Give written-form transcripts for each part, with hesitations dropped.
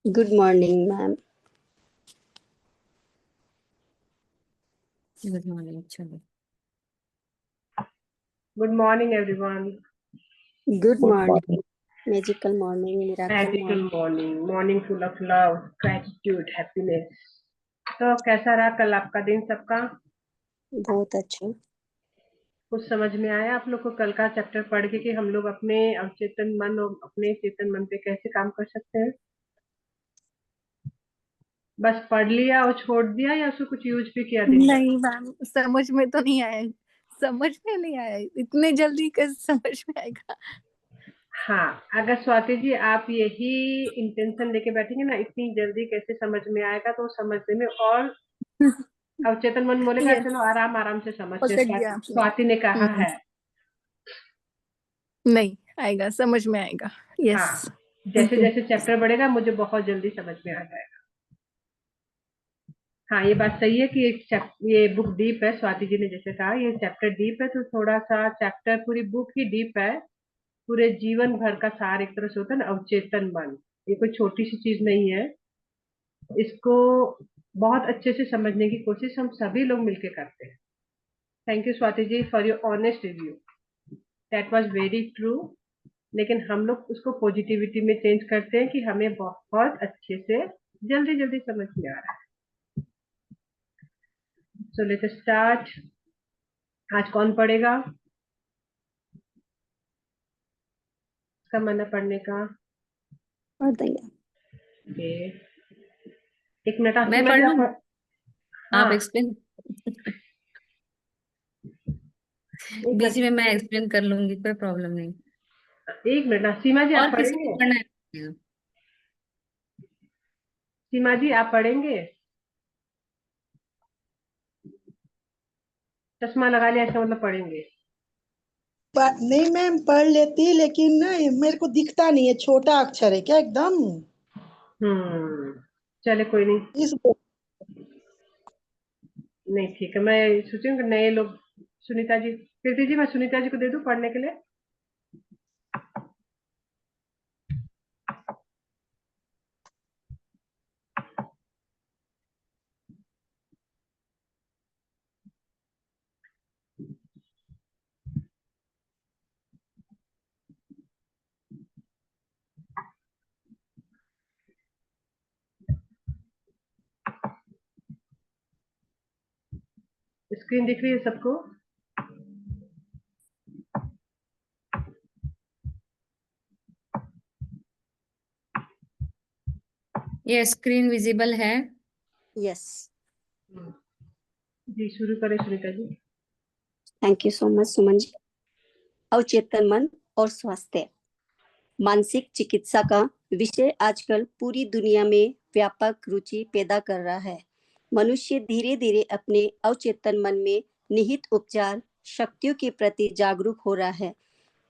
Good morning, ma'am. Good morning. चलो, Good morning, everyone. Good morning. Magical morning, miracle Magical morning. morning. Morning full of love, gratitude, happiness. तो कैसा रहा कल आपका दिन सबका? बहुत अच्छा। कुछ समझ में आया आप लोग को कल का चैप्टर पढ़ के कि हम लोग अपने अवचेतन मन और अपने चेतन मन पे कैसे काम कर सकते हैं? बस पढ़ लिया और छोड़ दिया या उसको कुछ यूज भी किया दिन भर? नहीं मैम, समझ में तो नहीं आया। समझ में नहीं आया, इतने जल्दी कैसे समझ में आएगा। हाँ, अगर स्वाति जी आप यही इंटेंशन लेके बैठेंगे ना, इतनी जल्दी कैसे समझ में आएगा, तो समझने में और अवचेतन मन बोलेगा Yes, चलो आराम आराम से समझते पकड़ हैं। गया आपने। स्वाति ने कहा है। नहीं आएगा, समझ में आएगा। यस। हाँ, जैसे जैसे चैप्टर बढ़ेगा मुझे बहुत जल्दी समझ में आ जाएगा। हाँ, ये बात सही है कि ये बुक डीप है। स्वाति जी ने जैसे कहा ये चैप्टर डीप है, तो थोड़ा सा चैप्टर पूरी बुक ही डीप है। पूरे जीवन भर का सार एक तरह से होता है ना, अवचेतन मन। ये कोई छोटी सी चीज नहीं है। इसको बहुत अच्छे से समझने की कोशिश हम सभी लोग मिलके करते हैं। Thank you Swati ji for your honest review. That was very true. लेकिन हम लोग उसको पॉजिटिविटी में चेंज करते हैं कि हमें बहुत अच्छे से जल्दी जल्दी समझ में आ रहा है। So let start. आज कौन पढ़ेगा? इसका मन है पढ़ने का। पढ़ देंगे। ओके, एक मिनट मैं आसिमा पढ़ जी लूं, आप। हाँ, आप एक्सप्लेन। एक बीच मिनट, में मैं एक्सप्लेन कर लूंगी, कोई प्रॉब्लम नहीं। एक मिनट ना, सीमा जी आप और किसी को पढ़ेंगे? पढ़ना है? सीमा जी आप पढ़ेंगे? चश्मा लगा लिया इसका मतलब पढ़ेंगे। नहीं मैम, पढ़ लेती लेकिन ना मेरे को दिखता नहीं है, छोटा अक्षर है क्या एकदम। चले कोई नहीं। इस नहीं ठीक है, मैं सोची हूँ कि नए लोग। सुनीता जी, कीर्ति जी, मैं सुनीता जी को दे दूं पढ़ने के लिए। स्क्रीन दिख रही है सबको? ये स्क्रीन विजिबल है। Yes. जी शुरू करें Sunita ji. Thank you so much, Suman ji. अवचेतन मन और स्वास्थ्य। मानसिक चिकित्सा का विषय आजकल पूरी दुनिया में व्यापक रुचि पैदा कर रहा है। मनुष्य धीरे धीरे अपने अवचेतन मन में निहित उपचार शक्तियों के प्रति जागरूक हो रहा है।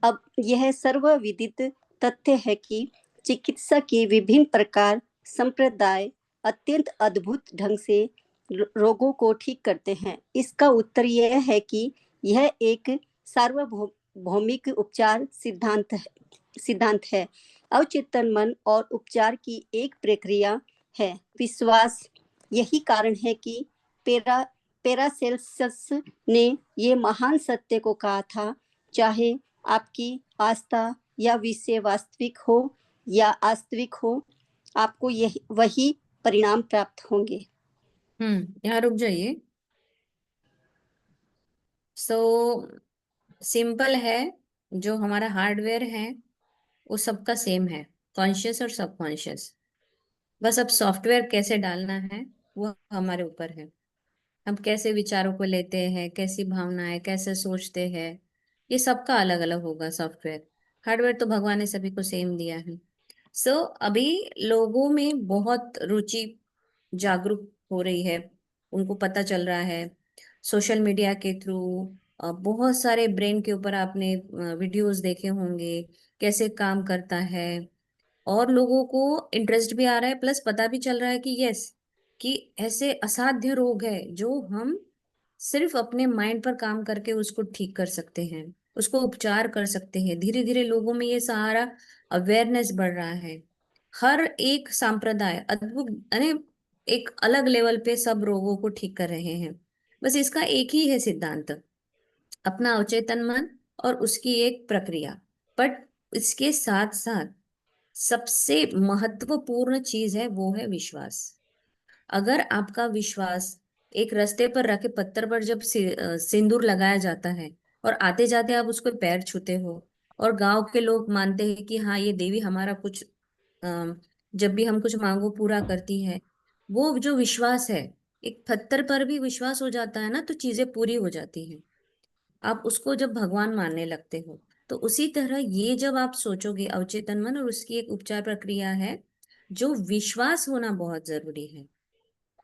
अब यह सर्वविदित तथ्य है कि चिकित्सा के विभिन्न प्रकार संप्रदाय अत्यंत अद्भुत ढंग से रोगों को ठीक करते हैं। इसका उत्तर यह है कि यह एक सार्वभौमिक उपचार सिद्धांत है। अवचेतन मन और उपचार की एक प्रक्रिया है, विश्वास। यही कारण है कि पेरा पेरासेल्सस ने ये महान सत्य को कहा था, चाहे आपकी आस्था या विषय वास्तविक हो या वास्तविक हो, आपको यही वही परिणाम प्राप्त होंगे। यहाँ रुक जाइए। सो सिंपल है, जो हमारा हार्डवेयर है वो सबका सेम है, कॉन्शियस और सबकॉन्शियस। बस अब सॉफ्टवेयर कैसे डालना है वो हमारे ऊपर है। हम कैसे विचारों को लेते हैं, कैसी भावनाएं, कैसे सोचते हैं, ये सबका अलग अलग होगा सॉफ्टवेयर। हार्डवेयर तो भगवान ने सभी को सेम दिया है। सो अभी लोगों में बहुत रुचि जागरूक हो रही है, उनको पता चल रहा है सोशल मीडिया के थ्रू। बहुत सारे ब्रेन के ऊपर आपने वीडियोस देखे होंगे, कैसे काम करता है। और लोगों को इंटरेस्ट भी आ रहा है, प्लस पता भी चल रहा है कि यस, कि ऐसे असाध्य रोग है जो हम सिर्फ अपने माइंड पर काम करके उसको ठीक कर सकते हैं, उसको उपचार कर सकते हैं। धीरे धीरे लोगों में ये सहारा अवेयरनेस बढ़ रहा है। हर एक संप्रदाय अद्भुत यानी एक अलग लेवल पे सब रोगों को ठीक कर रहे हैं। बस इसका एक ही है सिद्धांत, अपना अवचेतन मन और उसकी एक प्रक्रिया। बट इसके साथ साथ सबसे महत्वपूर्ण चीज है वो है विश्वास। अगर आपका विश्वास, एक रास्ते पर रखे पत्थर पर जब सिंदूर लगाया जाता है और आते जाते आप उसको पैर छूते हो, और गांव के लोग मानते हैं कि हाँ ये देवी हमारा कुछ जब भी हम कुछ मांगो पूरा करती है, वो जो विश्वास है, एक पत्थर पर भी विश्वास हो जाता है ना तो चीजें पूरी हो जाती हैं। आप उसको जब भगवान मानने लगते हो, तो उसी तरह ये जब आप सोचोगे अवचेतन मन और उसकी एक उपचार प्रक्रिया है, जो विश्वास होना बहुत जरूरी है।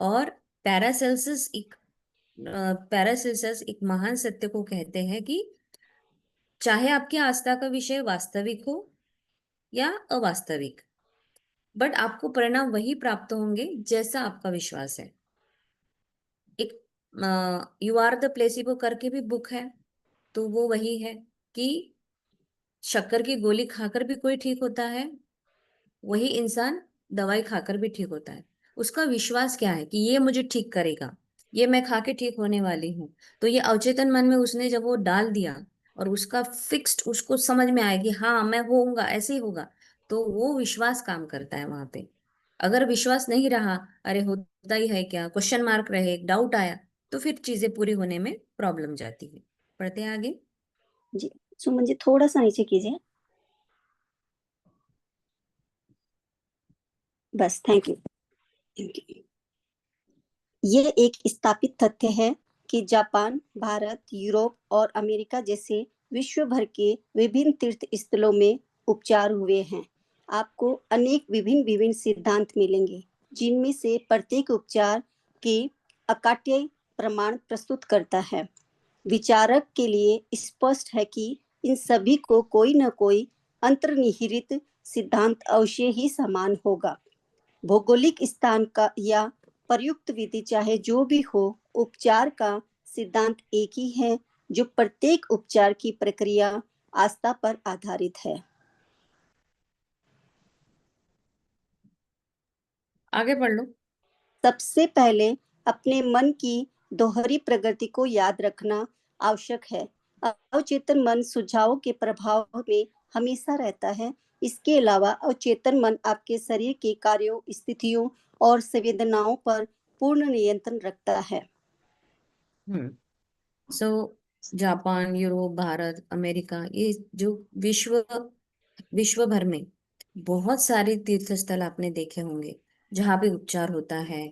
और पैरासेल्सिस एक पैरासेल्सिस एक महान सत्य को कहते हैं कि चाहे आपकी आस्था का विषय वास्तविक हो या अवास्तविक, बट आपको परिणाम वही प्राप्त होंगे जैसा आपका विश्वास है। एक यू आर द प्लेसिबो करके भी बुक है, तो वो वही है कि शक्कर की गोली खाकर भी कोई ठीक होता है, वही इंसान दवाई खाकर भी ठीक होता है। उसका विश्वास क्या है कि ये मुझे ठीक करेगा, ये मैं खा के ठीक होने वाली हूँ। तो ये अवचेतन मन में उसने जब वो डाल दिया और उसका फिक्स्ड, उसको समझ में आया कि हाँ मैं होऊंगा, ऐसे ही होगा, तो वो विश्वास काम करता है वहां पे। अगर विश्वास नहीं रहा, अरे होता ही है क्या, क्वेश्चन मार्क रहे, डाउट आया, तो फिर चीजें पूरी होने में प्रॉब्लम जाती है। पढ़ते हैं आगे। जी सुमन जी, थोड़ा सा नीचे कीजिए, बस। Thank you. ये एक स्थापित तथ्य है कि जापान, भारत, यूरोप और अमेरिका जैसे विश्व भर के विभिन्न तीर्थ स्थलों में उपचार हुए हैं। आपको अनेक विभिन्न विभिन्न सिद्धांत मिलेंगे, जिनमें से प्रत्येक उपचार के अकाट्य प्रमाण प्रस्तुत करता है। विचारक के लिए स्पष्ट है कि इन सभी को कोई न कोई अंतर्निहित सिद्धांत अवश्य ही समान होगा। भौगोलिक स्थान का या प्रयुक्त विधि चाहे जो भी हो, उपचार का सिद्धांत एक ही है, जो प्रत्येक उपचार की प्रक्रिया आस्था पर आधारित है। आगे पढ़ लो। सबसे पहले अपने मन की दोहरी प्रगति को याद रखना आवश्यक है। अवचेतन मन सुझावों के प्रभाव में हमेशा रहता है। इसके अलावा अवचेतन मन आपके शरीर के कार्यों, स्थितियों और संवेदनाओं पर पूर्ण नियंत्रण रखता है। So Japan, Europe, Bharat, America, ये जो विश्व विश्व भर में बहुत सारे तीर्थ स्थल आपने देखे होंगे जहाँ पे उपचार होता है।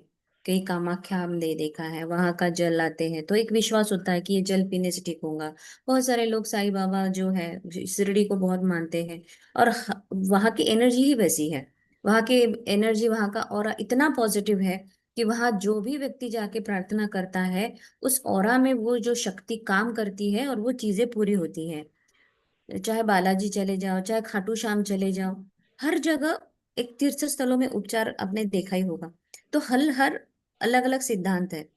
कई कामाख्या हमने देखा है, वहां का जल लाते हैं तो एक विश्वास होता है कि ये जल पीने से ठीक होगा। बहुत सारे लोग साईं बाबा जो है शिरडी को बहुत मानते हैं, और वहाँ की एनर्जी ही वैसी है। वहाँ की एनर्जी, वहाँ का ऑरा इतना पॉजिटिव है कि वहाँ जो भी व्यक्ति जाके प्रार्थना करता है, उस ऑरा में वो जो शक्ति काम करती है और वो चीजें पूरी होती है। चाहे बालाजी चले जाओ, चाहे खाटू श्याम चले जाओ, हर जगह एक तीर्थ स्थलों में उपचार आपने देखा ही होगा। तो हर अलग अलग सिद्धांत है,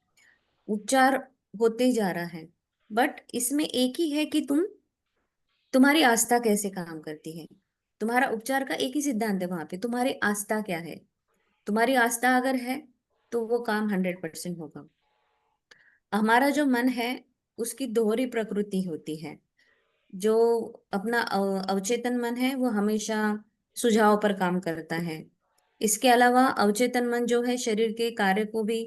उपचार होते ही जा रहा है। बट इसमें एक ही है कि तुम्हारी आस्था कैसे काम करती है। तुम्हारा उपचार का एक ही सिद्धांत है, वहां पे तुम्हारी आस्था क्या है। तुम्हारी आस्था अगर है तो वो काम 100% होगा। हमारा जो मन है उसकी दोहरी प्रकृति होती है। जो अपना अवचेतन मन है वो हमेशा सुझाव पर काम करता है। इसके अलावा अवचेतन मन जो है शरीर के कार्य को भी,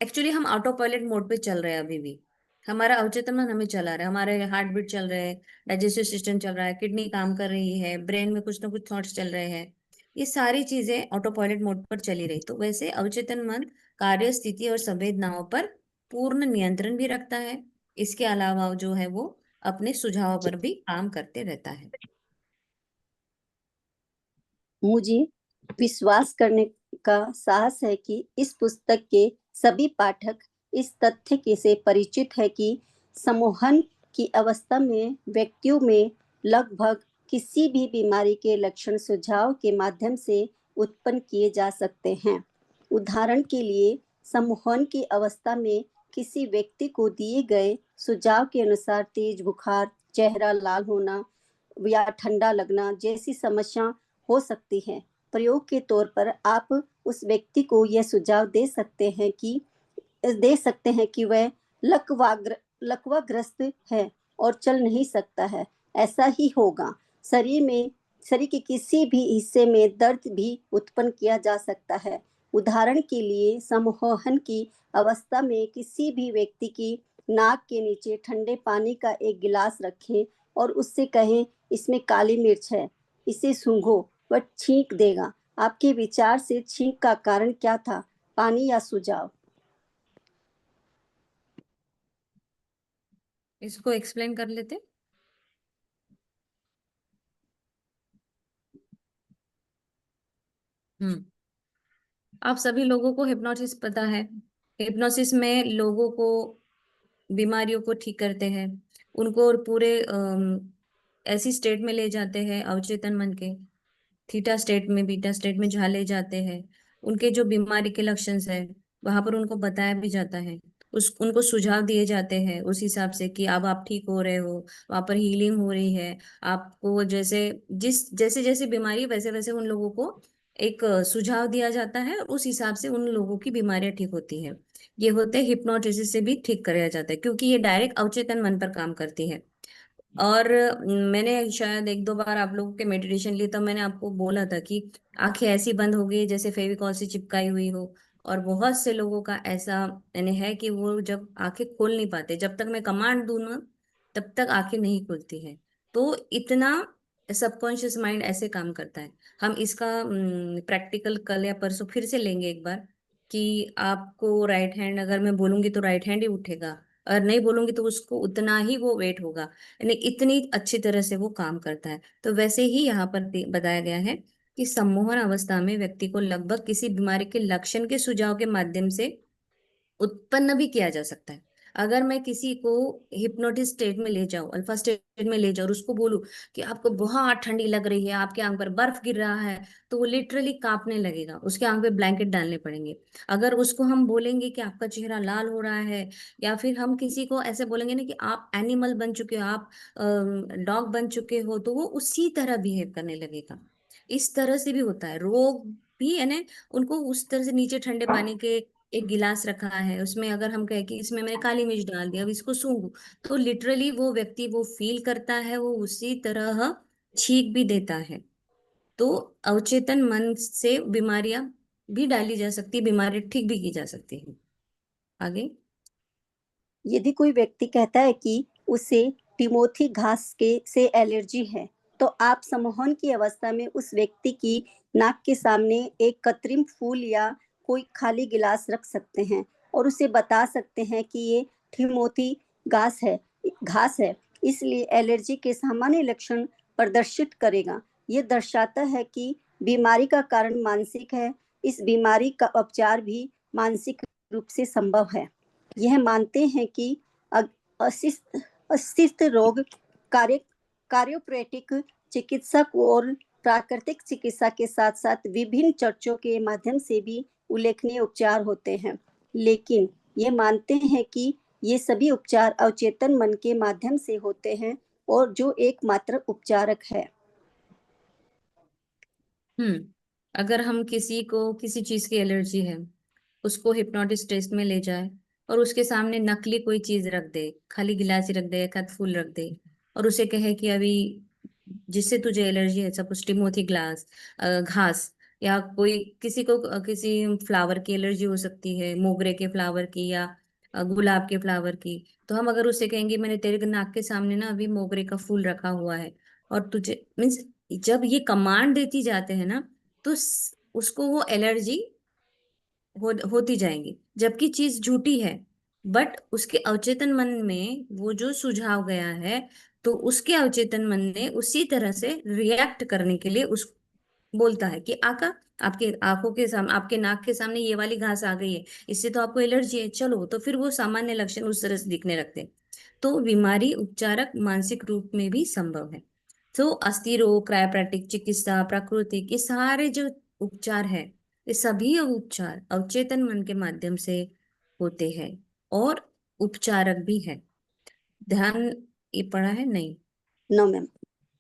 एक्चुअली हम ऑटो पायलट मोड पे चल रहे हैं अभी भी। हमारा अवचेतन मन हमें चला रहा है, हमारे हार्ट बीट चल रहे हैं, डाइजेस्टिव सिस्टम चल रहा है, किडनी काम कर रही है, ब्रेन में कुछ ना कुछ थॉट्स चल रहे हैं। ये सारी चीजें ऑटो पायलट मोड पर चली रही। तो वैसे अवचेतन मन कार्य, स्थिति और संवेदनाओं पर पूर्ण नियंत्रण भी रखता है। इसके अलावा जो है वो अपने सुझाव पर भी काम करते रहता है। मुझे विश्वास करने का साहस है कि इस पुस्तक के सभी पाठक इस तथ्य के से परिचित है कि सम्मोहन की अवस्था में व्यक्तियों में लगभग किसी भी बीमारी के लक्षण सुझाव के माध्यम से उत्पन्न किए जा सकते हैं। उदाहरण के लिए, सम्मोहन की अवस्था में किसी व्यक्ति को दिए गए सुझाव के अनुसार तेज बुखार, चेहरा लाल होना या ठंडा लगना जैसी समस्या हो सकती है। प्रयोग के तौर पर आप उस व्यक्ति को यह सुझाव दे सकते हैं कि वह लकवाग्रस्त है और चल नहीं सकता है। ऐसा ही होगा। शरीर के किसी भी हिस्से में दर्द भी उत्पन्न किया जा सकता है। उदाहरण के लिए सम्मोहन की अवस्था में किसी भी व्यक्ति की नाक के नीचे ठंडे पानी का एक गिलास रखें और उससे कहें, इसमें काली मिर्च है, इसे सूंघो। वह छींक देगा। आपके विचार से छींक का कारण क्या था, पानी या सुझाव? इसको एक्सप्लेन कर लेते। आप सभी लोगों को हिप्नोसिस पता है। हिप्नोसिस में लोगों को बीमारियों को ठीक करते हैं, उनको और पूरे ऐसी स्टेट में ले जाते हैं अवचेतन मन के, थीटा स्टेट में, बीटा स्टेट में जहाँ ले जाते हैं। उनके जो बीमारी के लक्षण है वहां पर उनको बताया भी जाता है, उनको सुझाव दिए जाते हैं उस हिसाब से कि अब आप ठीक हो रहे हो, वहां पर हीलिंग हो रही है। आपको जैसे जैसे बीमारी वैसे वैसे उन लोगों को एक सुझाव दिया जाता है, उस हिसाब से उन लोगों की बीमारियां ठीक होती है। ये होते हैं हिप्नोटिसिस से भी ठीक कराया जाता है, क्योंकि ये डायरेक्ट अवचेतन मन पर काम करती है। और मैंने शायद एक दो बार आप लोगों के मेडिटेशन लिए, तब मैंने आपको बोला था कि आंखें ऐसी बंद हो गई जैसे फेविकॉल से चिपकाई हुई हो। और बहुत से लोगों का ऐसा यानी है कि वो जब आंखें खोल नहीं पाते, जब तक मैं कमांड दूं ना तब तक आंखें नहीं खुलती है। तो इतना सबकॉन्शियस माइंड ऐसे काम करता है। हम इसका प्रैक्टिकल कल या परसों फिर से लेंगे एक बार, कि आपको राइट हैंड अगर मैं बोलूंगी तो राइट हैंड ही उठेगा, और नहीं बोलूंगी तो उसको उतना ही वो वेट होगा। यानी इतनी अच्छी तरह से वो काम करता है। तो वैसे ही यहाँ पर बताया गया है कि सम्मोहन अवस्था में व्यक्ति को लगभग किसी बीमारी के लक्षण के सुझाव के माध्यम से उत्पन्न भी किया जा सकता है। अगर मैं किसी को हिप्नोटिक स्टेट में ले जाऊं, अल्फा स्टेट में ले जाऊं और उसको बोलूं कि आपको बहुत ठंडी लग रही है, आपके आंख पर बर्फ गिर रहा है, तो वो लिटरली कांपने लगेगा, उसके आंख पे ब्लैंकेट डालने पड़ेंगे। अगर उसको हम बोलेंगे कि आपका चेहरा लाल हो रहा है, या फिर हम किसी को ऐसे बोलेंगे ना कि आप एनिमल बन चुके हो, आप डॉग बन चुके हो, तो वो उसी तरह बिहेव करने लगेगा। इस तरह से भी होता है रोग भी, है ना। उनको उस तरह से नीचे ठंडे पानी के एक गिलास रखा है, उसमें अगर हम कहें कि इसमें मैंने काली मिर्च डाल दिया, अब इसको सूंघ, तो लिटरली वो व्यक्ति वो फील करता है, वो उसी तरह छींक भी देता है। तो अवचेतन मन से बीमारियां भी डाली जा सकती, बीमारी ठीक भी की जा सकती है। आगे। यदि कोई व्यक्ति कहता है कि उसे टिमोथी घास के से एलर्जी है, तो आप सम्मोहन की अवस्था में उस व्यक्ति की नाक के सामने एक कृत्रिम फूल या कोई खाली गिलास रख सकते हैं और उसे बता सकते हैं कि ये टिमोथी घास है, इसलिए एलर्जी के सामान्य लक्षण प्रदर्शित करेगा। ये दर्शाता है कि बीमारी का कारण मानसिक है। इस बीमारी का उपचार भी मानसिक रूप से संभव है। यह मानते हैं कि अस्तित्व रोग कार्योप्रैक्टिक चिकित्सा और प्राकृतिक चिकित्सा के साथ साथ विभिन्न चर्चों के माध्यम से भी उल्लेखनीय उपचार होते हैं, लेकिन ये मानते हैं कि ये सभी उपचार अवचेतन मन के माध्यम से होते हैं और जो एकमात्र उपचारक है। अगर हम किसी को किसी चीज की एलर्जी है, उसको हिप्नोटिक टेस्ट में ले जाए और उसके सामने नकली कोई चीज रख दे, खाली गिलास ही रख दे, एक आध फूल रख दे, और उसे कहे कि अभी जिससे तुझे एलर्जी है, सपोज टिमोथी घास, या कोई किसी को किसी फ्लावर की एलर्जी हो सकती है, मोगरे के फ्लावर की या गुलाब के फ्लावर की। तो हम अगर उससे कहेंगे मैंने तेरे नाक के सामने ना अभी मोगरे का फूल रखा हुआ है, और तुझे मीन्स जब ये कमांड देती जाते हैं ना, तो उसको वो एलर्जी होती जाएंगी, जबकि चीज झूठी है। बट उसके अवचेतन मन में वो जो सुझाव गया है, तो उसके अवचेतन मन ने उसी तरह से रिएक्ट करने के लिए उस बोलता है कि आका, आपके आंखों के सामने, आपके नाक के सामने ये वाली घास आ गई है, इससे तो आपको एलर्जी है, चलो। तो फिर वो सामान्य लक्षण उस तरह से दिखने लगते हैं। तो बीमारी उपचारक मानसिक रूप में भी संभव है। तो अस्थि रोग, क्रायोप्रैक्टिक चिकित्सा, प्राकृतिक, ये सारे जो उपचार है, ये सभी उपचार अवचेतन मन के माध्यम से होते हैं और उपचारक भी है। ध्यान ये पढ़ा है नहीं? No ma'am.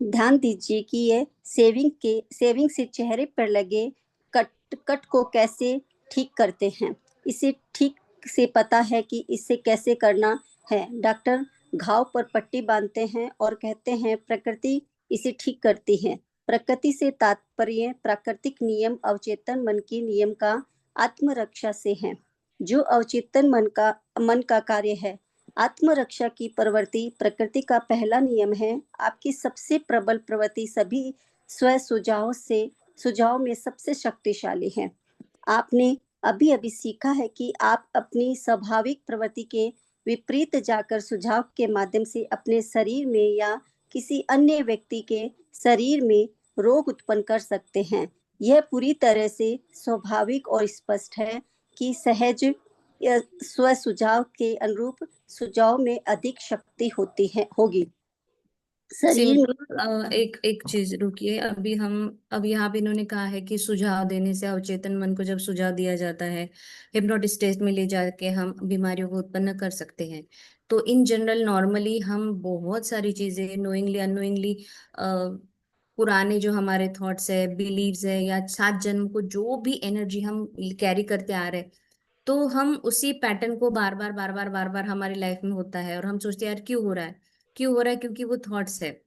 ध्यान दीजिए कि ये सेविंग से चेहरे पर लगे कट को कैसे ठीक करते हैं। इसे ठीक से पता है कि इसे कैसे करना है। डॉक्टर घाव पर पट्टी बांधते हैं और कहते हैं प्रकृति इसे ठीक करती है। प्रकृति से तात्पर्य प्राकृतिक नियम अवचेतन मन के नियम का आत्मरक्षा से है, जो अवचेतन मन का कार्य है। आत्मरक्षा की प्रवृत्ति प्रकृति का पहला नियम है। आपकी सबसे प्रबल प्रवृत्ति सभी स्व सुझाव में सबसे शक्तिशाली है। आपने अभी अभी सीखा है कि आप अपनी स्वाभाविक प्रवृत्ति के विपरीत जाकर सुझाव के माध्यम से अपने शरीर में या किसी अन्य व्यक्ति के शरीर में रोग उत्पन्न कर सकते हैं। यह पूरी तरह से स्वाभाविक और स्पष्ट है कि सहज स्व सुझाव के अनुरूप सुझाव में अधिक शक्ति होगी। शरीर में सिंपल एक एक चीज रुकिए, अब यहाँ पे इन्होंने कहा है कि सुझाव देने से अवचेतन मन को जब सुझाव दिया जाता है, हिप्नोटिक स्टेट में ले जाके हम बीमारियों को उत्पन्न कर सकते हैं। तो इन जनरल नॉर्मली हम बहुत सारी चीजें नोइंगली अननोइंगली पुराने जो हमारे थॉट्स है, बिलीव्स है, या 7 जन्म को जो भी एनर्जी हम कैरी करते आ रहे हैं, तो हम उसी पैटर्न को बार बार हमारी लाइफ में होता है और हम सोचते हैं यार क्यों हो रहा है, क्यों हो रहा है, क्योंकि वो थॉट्स है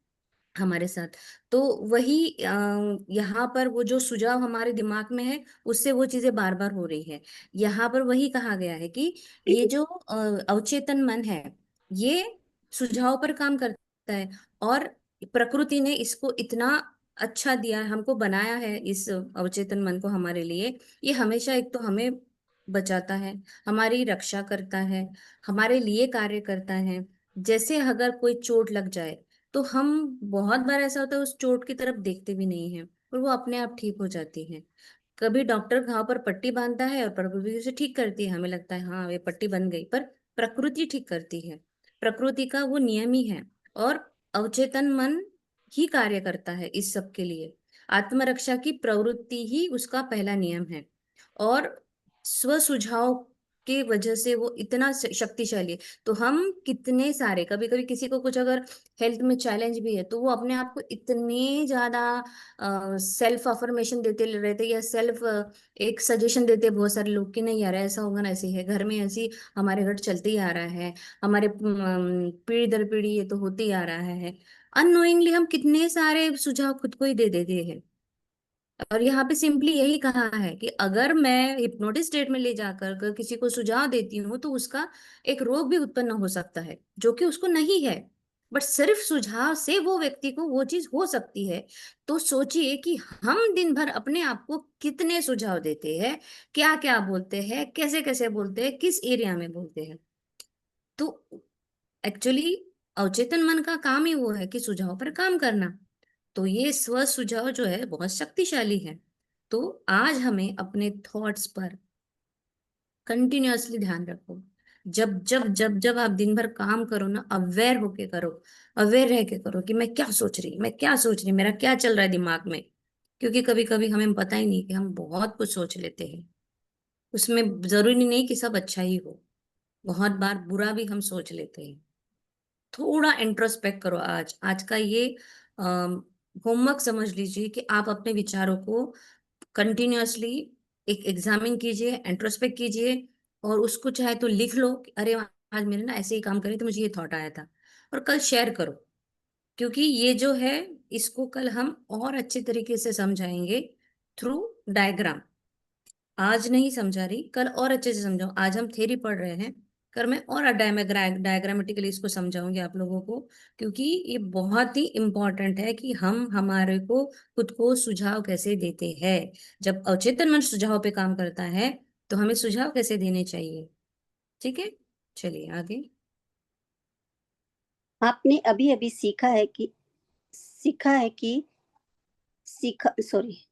हमारे साथ। तो वही यहाँ पर वो जो सुझाव हमारे दिमाग में है उससे वो चीजें बार बार हो रही है। यहाँ पर वही कहा गया है कि ये जो अवचेतन मन है ये सुझाव पर काम करता है, और प्रकृति ने इसको इतना अच्छा दिया है, हमको बनाया है इस अवचेतन मन को हमारे लिए। ये हमेशा एक तो हमें बचाता है, हमारी रक्षा करता है, हमारे लिए कार्य करता है। जैसे अगर कोई चोट लग जाए तो हम बहुत बार ऐसा होता है उस चोट की तरफ देखते भी नहीं हैं और वो अपने आप ठीक हो जाती है। कभी डॉक्टर घाव पर पट्टी बांधता है और प्रकृति उसे ठीक करती है, हमें लगता है हाँ ये पट्टी बन गई, पर प्रकृति ठीक करती है। प्रकृति का वो नियम ही है, और अवचेतन मन ही कार्य करता है इस सब के लिए। आत्मरक्षा की प्रवृत्ति ही उसका पहला नियम है, और स्व सुझाव के वजह से वो इतना शक्तिशाली है। तो हम कितने सारे, कभी कभी किसी को कुछ अगर हेल्थ में चैलेंज भी है तो वो अपने आप को इतने ज्यादा सेल्फ अफर्मेशन देते रहते, या सेल्फ एक सजेशन देते बहुत सारे लोग कि नहीं यार ऐसा होगा ना, ऐसे है घर में, ऐसी हमारे घर चलते ही आ रहा है, हमारे पीढ़ी दर पीढ़ी ये तो होते ही आ रहा है। अननोइंगली हम कितने सारे सुझाव खुद को ही दे देते हैं। और यहाँ पे सिंपली यही कहा है कि अगर मैं हिप्नोटिक स्टेट में ले जाकर अगर किसी को सुझाव देती हूँ तो उसका एक रोग भी उत्पन्न हो सकता है जो कि उसको नहीं है, बट सिर्फ सुझाव से वो व्यक्ति को वो चीज हो सकती है। तो सोचिए कि हम दिन भर अपने आप को कितने सुझाव देते हैं, क्या क्या बोलते हैं, कैसे कैसे बोलते हैं, किस एरिया में बोलते हैं। तो एक्चुअली अवचेतन मन का काम ही वो है कि सुझाव पर काम करना। तो ये स्व सुझाव जो है बहुत शक्तिशाली है। तो आज हमें अपने थॉट्स पर कंटिन्यूअसली ध्यान रखो। जब आप दिन भर काम करो ना, अवेयर होके करो, अवेयर रह के करो कि मैं क्या सोच रही, मेरा क्या चल रहा है दिमाग में। क्योंकि कभी कभी हमें पता ही नहीं कि हम बहुत कुछ सोच लेते हैं, उसमें जरूरी नहीं कि सब अच्छा ही हो, बहुत बार बुरा भी हम सोच लेते हैं। थोड़ा इंट्रोस्पेक्ट करो। आज आज का ये होमवर्क समझ लीजिए कि आप अपने विचारों को कंटिन्यूअसली एक एग्जामिन कीजिए, इंट्रोस्पेक्ट कीजिए, और उसको चाहे तो लिख लो कि अरे आज मैंने ना ऐसे ही काम करे तो मुझे ये थॉट आया था, और कल शेयर करो। क्योंकि ये जो है इसको कल हम और अच्छे तरीके से समझाएंगे थ्रू डायग्राम। आज नहीं समझा रही, कल और अच्छे से समझाओ। आज हम थ्योरी पढ़ रहे हैं, कल मैं और डायग्रामेटिकली इसको समझाऊंगी आप लोगों को। क्योंकि ये बहुत ही इम्पोर्टेंट है कि हम हमारे को खुद को सुझाव कैसे देते हैं। जब अवचेतन मन सुझाव पे काम करता है तो हमें सुझाव कैसे देने चाहिए। ठीक है, चलिए आगे। आपने अभी अभी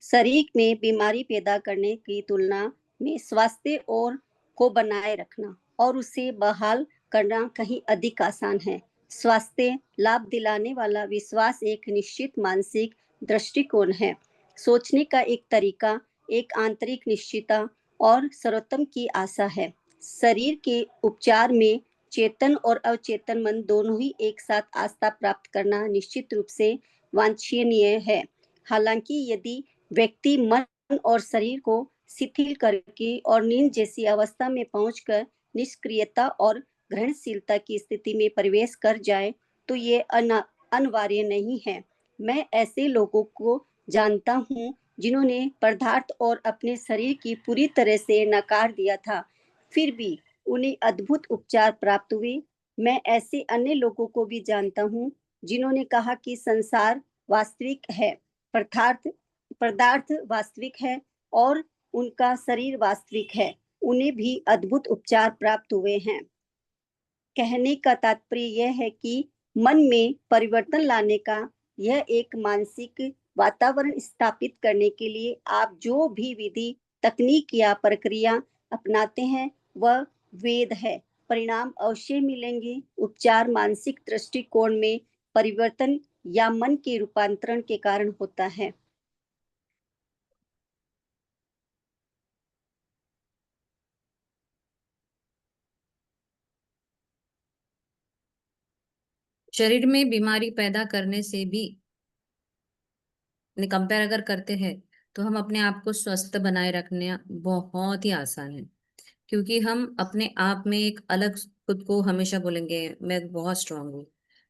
शरीर में बीमारी पैदा करने की तुलना में स्वास्थ्य और को बनाए रखना और उसे बहाल करना कहीं अधिक आसान है। स्वास्थ्य लाभ दिलाने वाला विश्वास एक निश्चित मानसिक दृष्टिकोण है, सोचने का एक तरीका, एक आंतरिक निश्चितता और सर्वोत्तम की आशा है। शरीर के उपचार में चेतन और अवचेतन मन दोनों ही एक साथ आस्था प्राप्त करना निश्चित रूप से वांछनीय है। हालांकि यदि व्यक्ति मन और शरीर को शिथिल करके और नींद जैसी अवस्था में पहुंचकर निष्क्रियता और ग्रहणशीलता की स्थिति में प्रवेश कर जाए तो ये अनिवार्य नहीं है। मैं ऐसे लोगों को जानता हूँ जिन्होंने पदार्थ और अपने शरीर की पूरी तरह से नकार दिया था, फिर भी उन्हें अद्भुत उपचार प्राप्त हुए। मैं ऐसे अन्य लोगों को भी जानता हूँ जिन्होंने कहा कि संसार वास्तविक है, पदार्थ पदार्थ वास्तविक है और उनका शरीर वास्तविक है। उन्हें भी अद्भुत उपचार प्राप्त हुए हैं। कहने का तात्पर्य यह है कि मन में परिवर्तन लाने का यह एक मानसिक वातावरण स्थापित करने के लिए आप जो भी विधि, तकनीक या प्रक्रिया अपनाते हैं वह वेद है। परिणाम अवश्य मिलेंगे। उपचार मानसिक दृष्टिकोण में परिवर्तन या मन के रूपांतरण के कारण होता है। शरीर में बीमारी पैदा करने से भी कंपेयर अगर करते हैं तो हम अपने आप को स्वस्थ बनाए रखने बहुत ही आसान है, क्योंकि हम अपने आप में एक अलग खुद को हमेशा बोलेंगे मैं बहुत स्ट्रांग हूँ,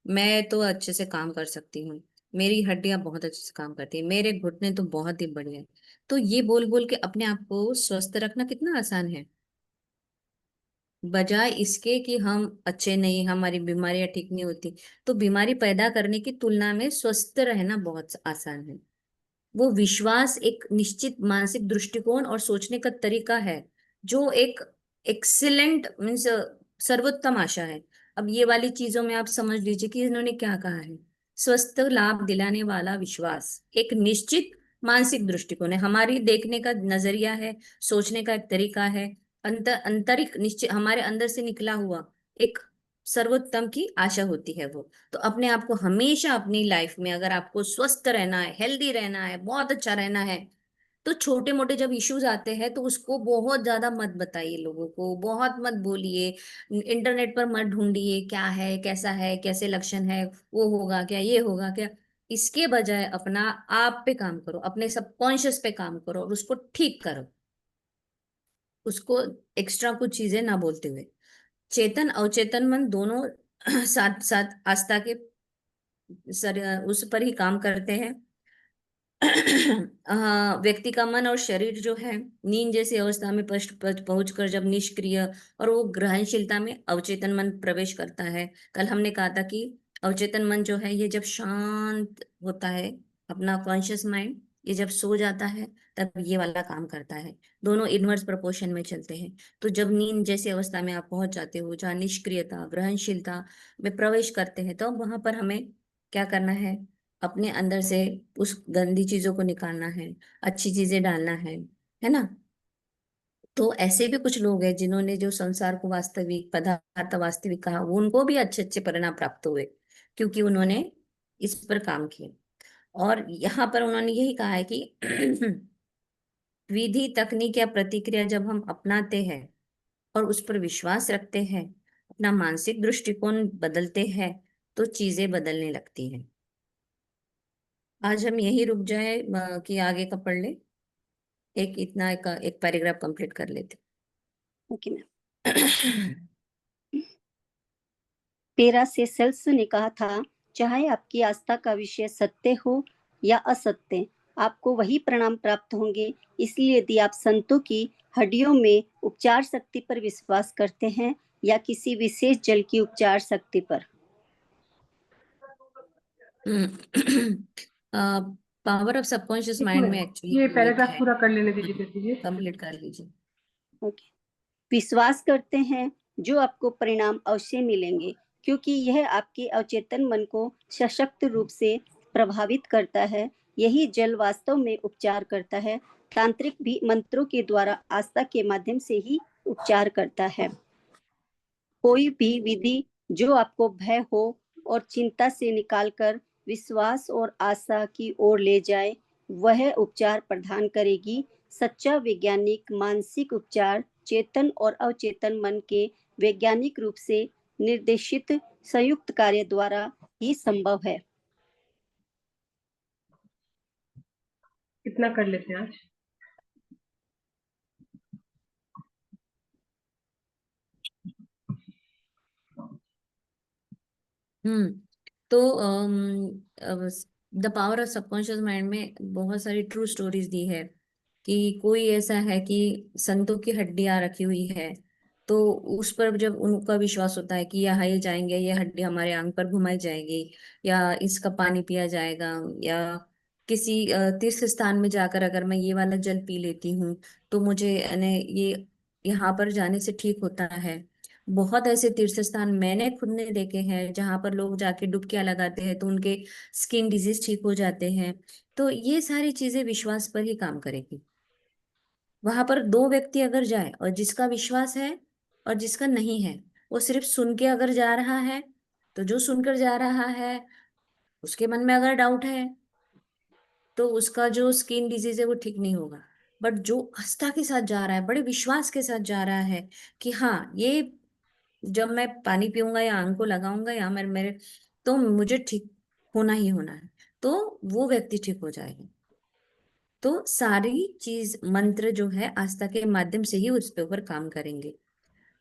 मैं तो अच्छे से काम कर सकती हूँ, मेरी हड्डियां बहुत अच्छे से काम करती है, मेरे घुटने तो बहुत ही बढ़िया है। तो ये बोल बोल के अपने आप को स्वस्थ रखना कितना आसान है, बजाय इसके कि हम अच्छे नहीं, हमारी बीमारियां ठीक नहीं होती। तो बीमारी पैदा करने की तुलना में स्वस्थ रहना बहुत आसान है। वो विश्वास एक निश्चित मानसिक दृष्टिकोण और सोचने का तरीका है जो एक एक्सीलेंट मीन्स सर्वोत्तम आशा है। अब ये वाली चीजों में आप समझ लीजिए कि इन्होंने क्या कहा है। स्वस्थ लाभ दिलाने वाला विश्वास एक निश्चित मानसिक दृष्टिकोण है, हमारी देखने का नजरिया है, सोचने का एक तरीका है, आंतरिक निश्चित हमारे अंदर से निकला हुआ एक सर्वोत्तम की आशा होती है वो। तो अपने आप को हमेशा अपनी लाइफ में अगर आपको स्वस्थ रहना है, हेल्दी रहना है, बहुत अच्छा रहना है, तो छोटे मोटे जब इश्यूज आते हैं तो उसको बहुत ज्यादा मत बताइए, लोगों को बहुत मत बोलिए, इंटरनेट पर मत ढूंढिए क्या है, कैसा है, कैसे लक्षण है, वो होगा क्या, ये होगा क्या। इसके बजाय अपना आप पे काम करो, अपने सबकॉन्शियस पे काम करो और उसको ठीक करो, उसको एक्स्ट्रा कुछ चीजें ना बोलते हुए। चेतन अवचेतन मन दोनों साथ साथ आस्था के उस पर ही काम करते हैं। व्यक्ति का मन और शरीर जो है नींद जैसी अवस्था में पहुंचकर जब निष्क्रिय और वो ग्रहणशीलता में अवचेतन मन प्रवेश करता है। कल हमने कहा था कि अवचेतन मन जो है ये जब शांत होता है, अपना कॉन्शियस माइंड ये जब सो जाता है तब ये वाला काम करता है, दोनों इनवर्स प्रोपोर्शन में चलते हैं। तो जब नींद जैसी अवस्था में आप पहुंच जाते हो जहाँ निष्क्रियता ग्रहणशीलता में प्रवेश करते हैं, तो वहां पर हमें क्या करना है, अपने अंदर से उस गंदी चीजों को निकालना है, अच्छी चीजें डालना है ना। तो ऐसे भी कुछ लोग हैं जिन्होंने जो संसार को वास्तविक पदार्थ वास्तविक कहा, वो उनको भी अच्छे अच्छे परिणाम प्राप्त हुए क्योंकि उन्होंने इस पर काम किया। और यहाँ पर उन्होंने यही कहा है कि विधि तकनीक या प्रतिक्रिया जब हम अपनाते हैं और उस पर विश्वास रखते हैं, अपना मानसिक दृष्टिकोण बदलते हैं, तो चीजें बदलने लगती हैं। आज हम यही रुक जाए कि आगे का पढ़ ले, एक इतना एक पैराग्राफ कंप्लीट कर लेते। Okay ma'am. पैरासेल्स ने कहा था, चाहे आपकी आस्था का विषय सत्य हो या असत्य, आपको वही परिणाम प्राप्त होंगे। इसलिए यदि आप संतों की हड्डियों में उपचार शक्ति पर विश्वास करते हैं या किसी विशेष जल की उपचार शक्ति पर। पावर ऑफ सबकॉन्शियस एक माइंड में मिनट, एक्चुअली ये वो एक पैराग्राफ है। पूरा कर लेने दीजिए। कंप्लीट कर लीजिए। ओके। विश्वास करते हैं जो आपको परिणाम अवश्य मिलेंगे, क्योंकि यह आपके अवचेतन मन को सशक्त रूप से प्रभावित करता है। यही जल वास्तव में उपचार करता है। तांत्रिक भी मंत्रों के द्वारा आस्था के माध्यम से ही उपचार करता है। कोई भी विधि जो आपको भय हो और चिंता से निकालकर विश्वास और आशा की ओर ले जाए, वह उपचार प्रदान करेगी। सच्चा वैज्ञानिक मानसिक उपचार चेतन और अवचेतन मन के वैज्ञानिक रूप से निर्देशित संयुक्त कार्य द्वारा ही संभव है। इतना कर लेते हैं आज। तो the power of subconscious mind में बहुत सारी ट्रू स्टोरीज दी है कि कोई ऐसा है कि संतों की हड्डियां रखी हुई है, तो उस पर जब उनका विश्वास होता है कि यहाँ ये जाएंगे, ये हड्डी हमारे आंग पर घुमाई जाएगी, या इसका पानी पिया जाएगा, या किसी तीर्थ स्थान में जाकर अगर मैं ये वाला जल पी लेती हूँ तो मुझे ये यहाँ पर जाने से ठीक होता है। बहुत ऐसे तीर्थ स्थान मैंने खुद ने देखे हैं जहां पर लोग जाके डुबकियां लगाते हैं तो उनके स्किन डिजीज ठीक हो जाते हैं। तो ये सारी चीजें विश्वास पर ही काम करेगी। वहां पर दो व्यक्ति अगर जाए और जिसका विश्वास है और जिसका नहीं है, वो सिर्फ सुन के अगर जा रहा है, तो जो सुनकर जा रहा है उसके मन में अगर डाउट है तो उसका जो स्किन डिजीज है वो ठीक नहीं होगा। बट जो आस्था के साथ जा रहा है, बड़े विश्वास के साथ जा रहा है कि हाँ ये जब मैं पानी पीऊंगा या आंख को लगाऊंगा या मेरे मेरे तो मुझे ठीक होना ही होना है, तो वो व्यक्ति ठीक हो जाएगा। तो सारी चीज मंत्र जो है आस्था के माध्यम से ही उस पे ऊपर काम करेंगे।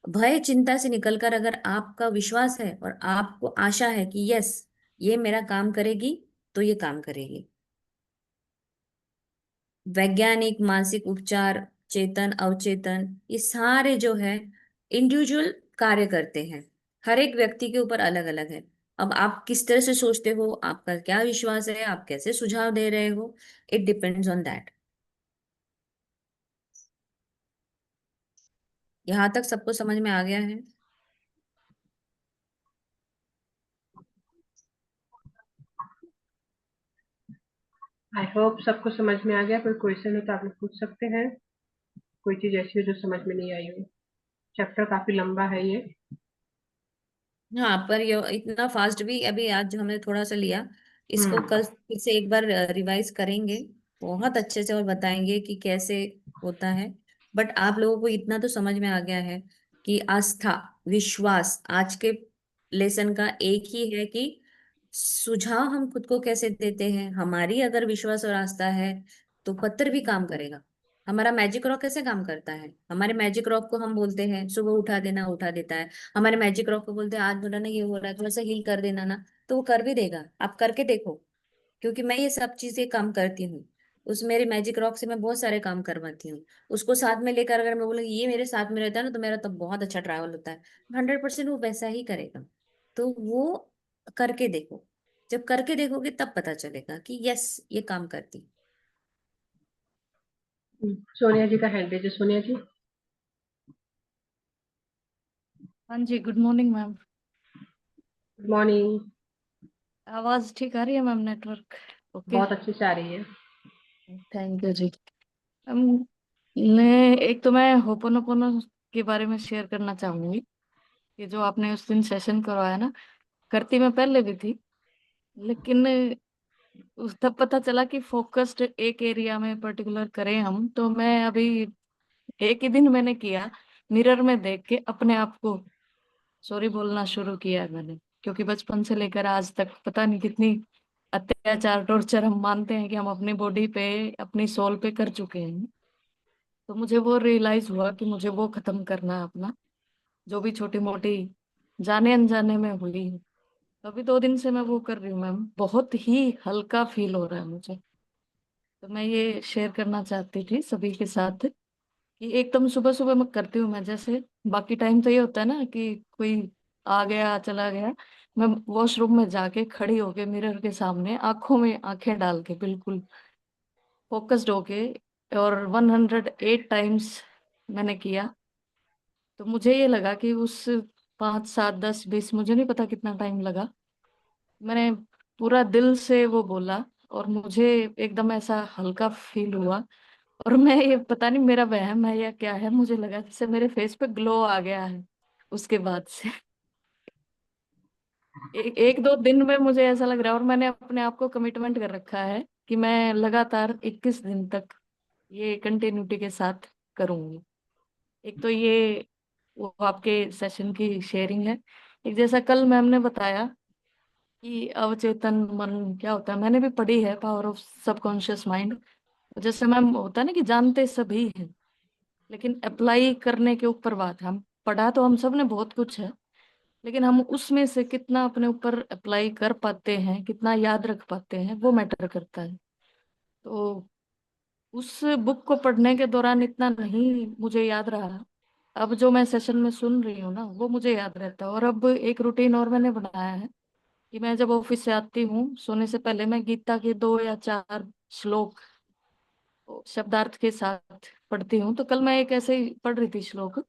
भय चिंता से निकलकर अगर आपका विश्वास है और आपको आशा है कि यस ये मेरा काम करेगी, तो ये काम करेगी। वैज्ञानिक मानसिक उपचार, चेतन अवचेतन, ये सारे जो है इंडिविजुअल कार्य करते हैं, हर एक व्यक्ति के ऊपर अलग अलग है। अब आप किस तरह से सोचते हो, आपका क्या विश्वास है, आप कैसे सुझाव दे रहे हो, इट डिपेंड्स ऑन दैट। यहाँ तक सबको समझ में आ गया है? आई होप सबको समझ में आ गया। कोई क्वेश्चन हो तो आप लोग पूछ सकते हैं, कोई चीज ऐसी हो जो समझ में नहीं आई हो। चैप्टर काफी लंबा है ये। हाँ, पर ये इतना फास्ट भी अभी आज हमने थोड़ा सा लिया, इसको हम्म। कल फिर से एक बार रिवाइज करेंगे बहुत अच्छे से और बताएंगे कि कैसे होता है। बट आप लोगों को इतना तो समझ में आ गया है कि आस्था, विश्वास आज के लेसन का एक ही है कि सुझाव हम खुद को कैसे देते हैं। हमारी अगर विश्वास और आस्था है तो पत्थर भी काम करेगा। हमारा मैजिक रॉक कैसे काम करता है, हमारे मैजिक रॉक को हम बोलते हैं सुबह उठा देना, उठा देता है। हमारे मैजिक रॉक को बोलते हैं आज बोला ना ये हो रहा है, थोड़ा सा हील कर देना ना, तो वो कर भी देगा। आप करके देखो, क्योंकि मैं ये सब चीजें काम करती हूँ। उस मेरे मैजिक रॉक से मैं बहुत सारे काम करवाती हूँ। उसको साथ में लेकर अगर मैं बोलूँ ये मेरे साथ में रहता है ना, तो मेरा तब बहुत अच्छा ट्रैवल होता है। 100% वो वैसा ही करेगा। तो वो करके देखो, जब करके देखोगे तब पता चलेगा कि यस ये काम करती। सोनिया जी का हैंड है, जो सोनिया जी। हाँ जी, good morning ma'am. Good morning. आवाज ठीक आ रही है मैम? Network okay? बहुत अच्छी से आ रही है। थैंक यू जी। हम ने एक तो मैं होपोनोपोनो के बारे में शेयर करना चाहूंगी कि जो आपने उस दिन सेशन करवाया ना, करती मैं पहले भी थी, लेकिन उस तब पता चला कि फोकस्ड एक एरिया में पर्टिकुलर करें हम। तो मैं अभी एक ही दिन मैंने किया, मिरर में देख के अपने आप को सॉरी बोलना शुरू किया है मैंने। क्योंकि बचपन से लेकर आज तक पता नहीं कितनी अत्याचार टॉर्चर हम मानते हैं कि हम अपनी बॉडी पे, अपनी सोल पे कर चुके हैं। तो मुझे वो रियलाइज हुआ कि मुझे वो खत्म करना है अपना, जो भी छोटी मोटी जाने अनजाने में हुई। तो अभी 2 दिन से मैं वो कर रही हूँ मैम, बहुत ही हल्का फील हो रहा है मुझे। तो मैं ये शेयर करना चाहती थी सभी के साथ कि एकदम सुबह सुबह मैं करती हूँ। मैं जैसे बाकी टाइम तो ये होता है ना कि कोई आ गया चला गया, मैं वॉशरूम में जाके खड़ी होके मिरर के सामने आंखों में आंखें डाल के बिल्कुल फोकस्ड होके और 108 टाइम्स मैंने किया। तो मुझे ये लगा कि उस 5 7 10 20 मुझे नहीं पता कितना टाइम लगा, मैंने पूरा दिल से वो बोला और मुझे एकदम ऐसा हल्का फील हुआ। और मैं ये पता नहीं मेरा वहम है या क्या है, मुझे लगा जैसे मेरे फेस पे ग्लो आ गया है उसके बाद से। एक दो दिन में मुझे ऐसा लग रहा है, और मैंने अपने आप को कमिटमेंट कर रखा है कि मैं लगातार 21 दिन तक ये कंटिन्यूटी के साथ करूंगी। एक तो ये वो आपके सेशन की शेयरिंग है। एक जैसा कल मैम ने बताया कि अवचेतन मन क्या होता है, मैंने भी पढ़ी है पावर ऑफ सबकॉन्शियस माइंड। जैसे मैम होता है ना कि जानते सभी हैं, लेकिन अप्लाई करने के ऊपर बात है। हम पढ़ा तो हम सब ने बहुत कुछ है, लेकिन हम उसमें से कितना अपने ऊपर अप्लाई कर पाते हैं, कितना याद रख पाते हैं, वो मैटर करता है। तो उस बुक को पढ़ने के दौरान इतना नहीं मुझे याद रहा। अब जो मैं सेशन में सुन रही हूँ ना, वो मुझे याद रहता है। और अब एक रूटीन और मैंने बनाया है कि मैं जब ऑफिस से आती हूँ, सोने से पहले मैं गीता के 2 या 4 श्लोक शब्दार्थ के साथ पढ़ती हूँ। तो कल मैं एक ऐसे ही पढ़ रही थी श्लोक,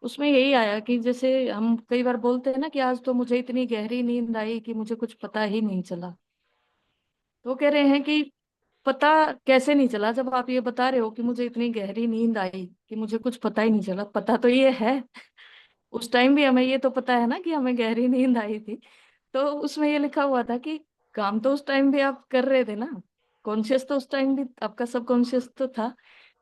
उसमें यही आया कि जैसे हम कई बार बोलते हैं ना कि आज तो मुझे इतनी गहरी नींद आई कि मुझे कुछ पता ही नहीं चला। तो कह रहे हैं कि पता कैसे नहीं चला, जब आप ये बता रहे हो कि मुझे इतनी गहरी नींद आई कि मुझे कुछ पता ही नहीं चला। पता तो ये है, उस टाइम भी हमें ये तो पता है ना कि हमें गहरी नींद आई थी। तो उसमें ये लिखा हुआ था कि काम तो उस टाइम भी आप कर रहे थे ना, कॉन्शियस तो उस टाइम भी आपका सबकॉन्शियस तो था।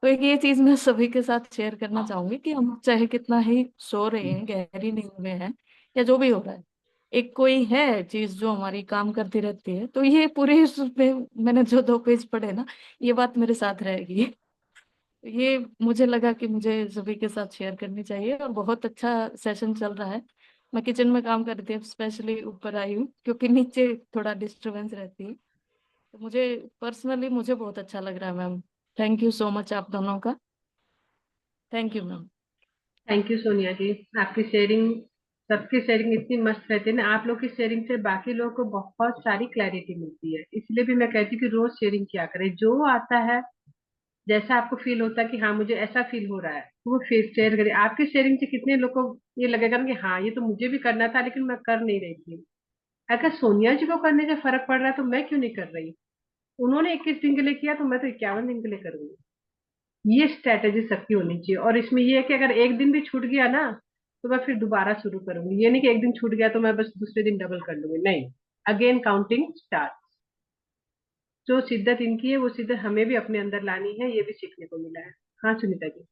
तो एक ये चीज मैं सभी के साथ शेयर करना चाहूंगी कि हम चाहे कितना ही सो रहे हैं, गहरी नींद में हैं, या जो भी हो रहा है, एक कोई है चीज जो हमारी काम करती रहती है। तो ये पूरे उसमें मैंने जो 2 पेज पढ़े ना, ये बात मेरे साथ रहेगी। ये मुझे लगा कि मुझे सभी के साथ शेयर करनी चाहिए, और बहुत अच्छा सेशन चल रहा है। मैं किचन में काम कर रही थी, स्पेशली ऊपर आई हूँ क्योंकि नीचे थोड़ा डिस्टरबेंस रहती है। तो मुझे पर्सनली मुझे बहुत अच्छा लग रहा है ma'am. Thank you so much आप दोनों का। Thank you ma'am. Thank you Sonia ji. आपकी शेयरिंग, सबकी शेयरिंग इतनी मस्त रहती है ना, आप लोग की शेयरिंग से बाकी लोगों को बहुत सारी क्लैरिटी मिलती है। इसलिए भी मैं कहती हूँ कि रोज शेयरिंग किया करें, जो आता है जैसा आपको फील होता है कि हाँ मुझे ऐसा फील हो रहा है, तो वो फेस शेयर करें। आपकी शेयरिंग से कितने लोग को ये लगेगा ना कि हाँ ये तो मुझे भी करना था लेकिन मैं कर नहीं रही थी। अगर सोनिया जी को करने से फर्क पड़ रहा है तो मैं क्यों नहीं कर रही? उन्होंने 21 दिन के लिए किया तो मैं तो 51 दिन के लिए करूंगी। ये स्ट्रेटेजी सबकी होनी चाहिए। और इसमें ये है कि अगर एक दिन भी छूट गया ना, तो मैं फिर दोबारा शुरू करूंगी। ये नहीं कि एक दिन छूट गया तो मैं बस दूसरे दिन डबल कर लूंगी, नहीं। Again counting start. जो शिद्दत इनकी है वो शिद्दत हमें भी अपने अंदर लानी है, ये भी सीखने को मिला है। हाँ Sunita ji.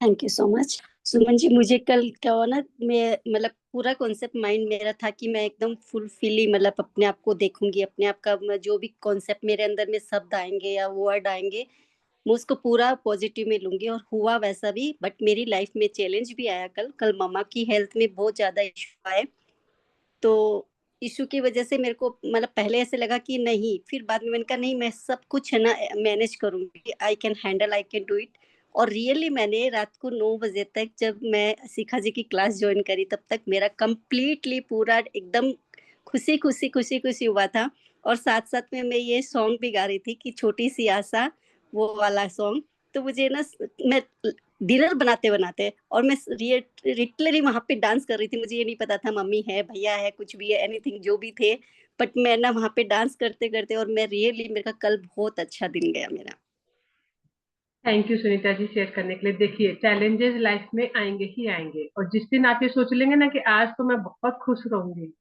Thank you so much Suman ji. मुझे कल क्या हुआ ना, मैं मतलब पूरा कॉन्सेप्ट माइंड मेरा था कि मैं एकदम फुलफिली मतलब अपने आप को देखूंगी, अपने आप का जो भी कॉन्सेप्ट मेरे अंदर में शब्द आएंगे या वर्ड आएंगे, मैं उसको पूरा पॉजिटिव में लूंगी। और हुआ वैसा भी, बट मेरी लाइफ में चैलेंज भी आया। कल कल मम्मा की हेल्थ में बहुत ज्यादा इशू आए। तो इशू की वजह से मेरे को मतलब पहले ऐसे लगा कि नहीं, फिर बाद में मैंने कहा नहीं, मैं सब कुछ है ना मैनेज करूंगी, I can handle, I can do it. और रियली मैंने रात को 9 बजे तक जब मैं शिखा जी की क्लास ज्वाइन करी, तब तक मेरा कंप्लीटली पूरा एकदम खुशी खुशी खुशी खुशी हुआ था। और साथ साथ में मैं ये सॉन्ग भी गा रही थी कि छोटी सी आशा, वो वाला सॉन्ग। तो मुझे ना, मैं डिनर बनाते बनाते और मैं लिटरली वहां पे डांस कर रही थी। मुझे ये नहीं पता था मम्मी है, भैया है, कुछ भी है, एनीथिंग जो भी थे, बट मैं ना वहां पे डांस करते करते, और मैं रियली, मेरा कल बहुत अच्छा दिन गया मेरा। Thank you Sunita ji share करने के लिए। देखिए चैलेंजेस लाइफ में आएंगे ही आएंगे, और जिस दिन आप ये सोच लेंगे ना कि आज तो मैं बहुत खुश रहूंगी,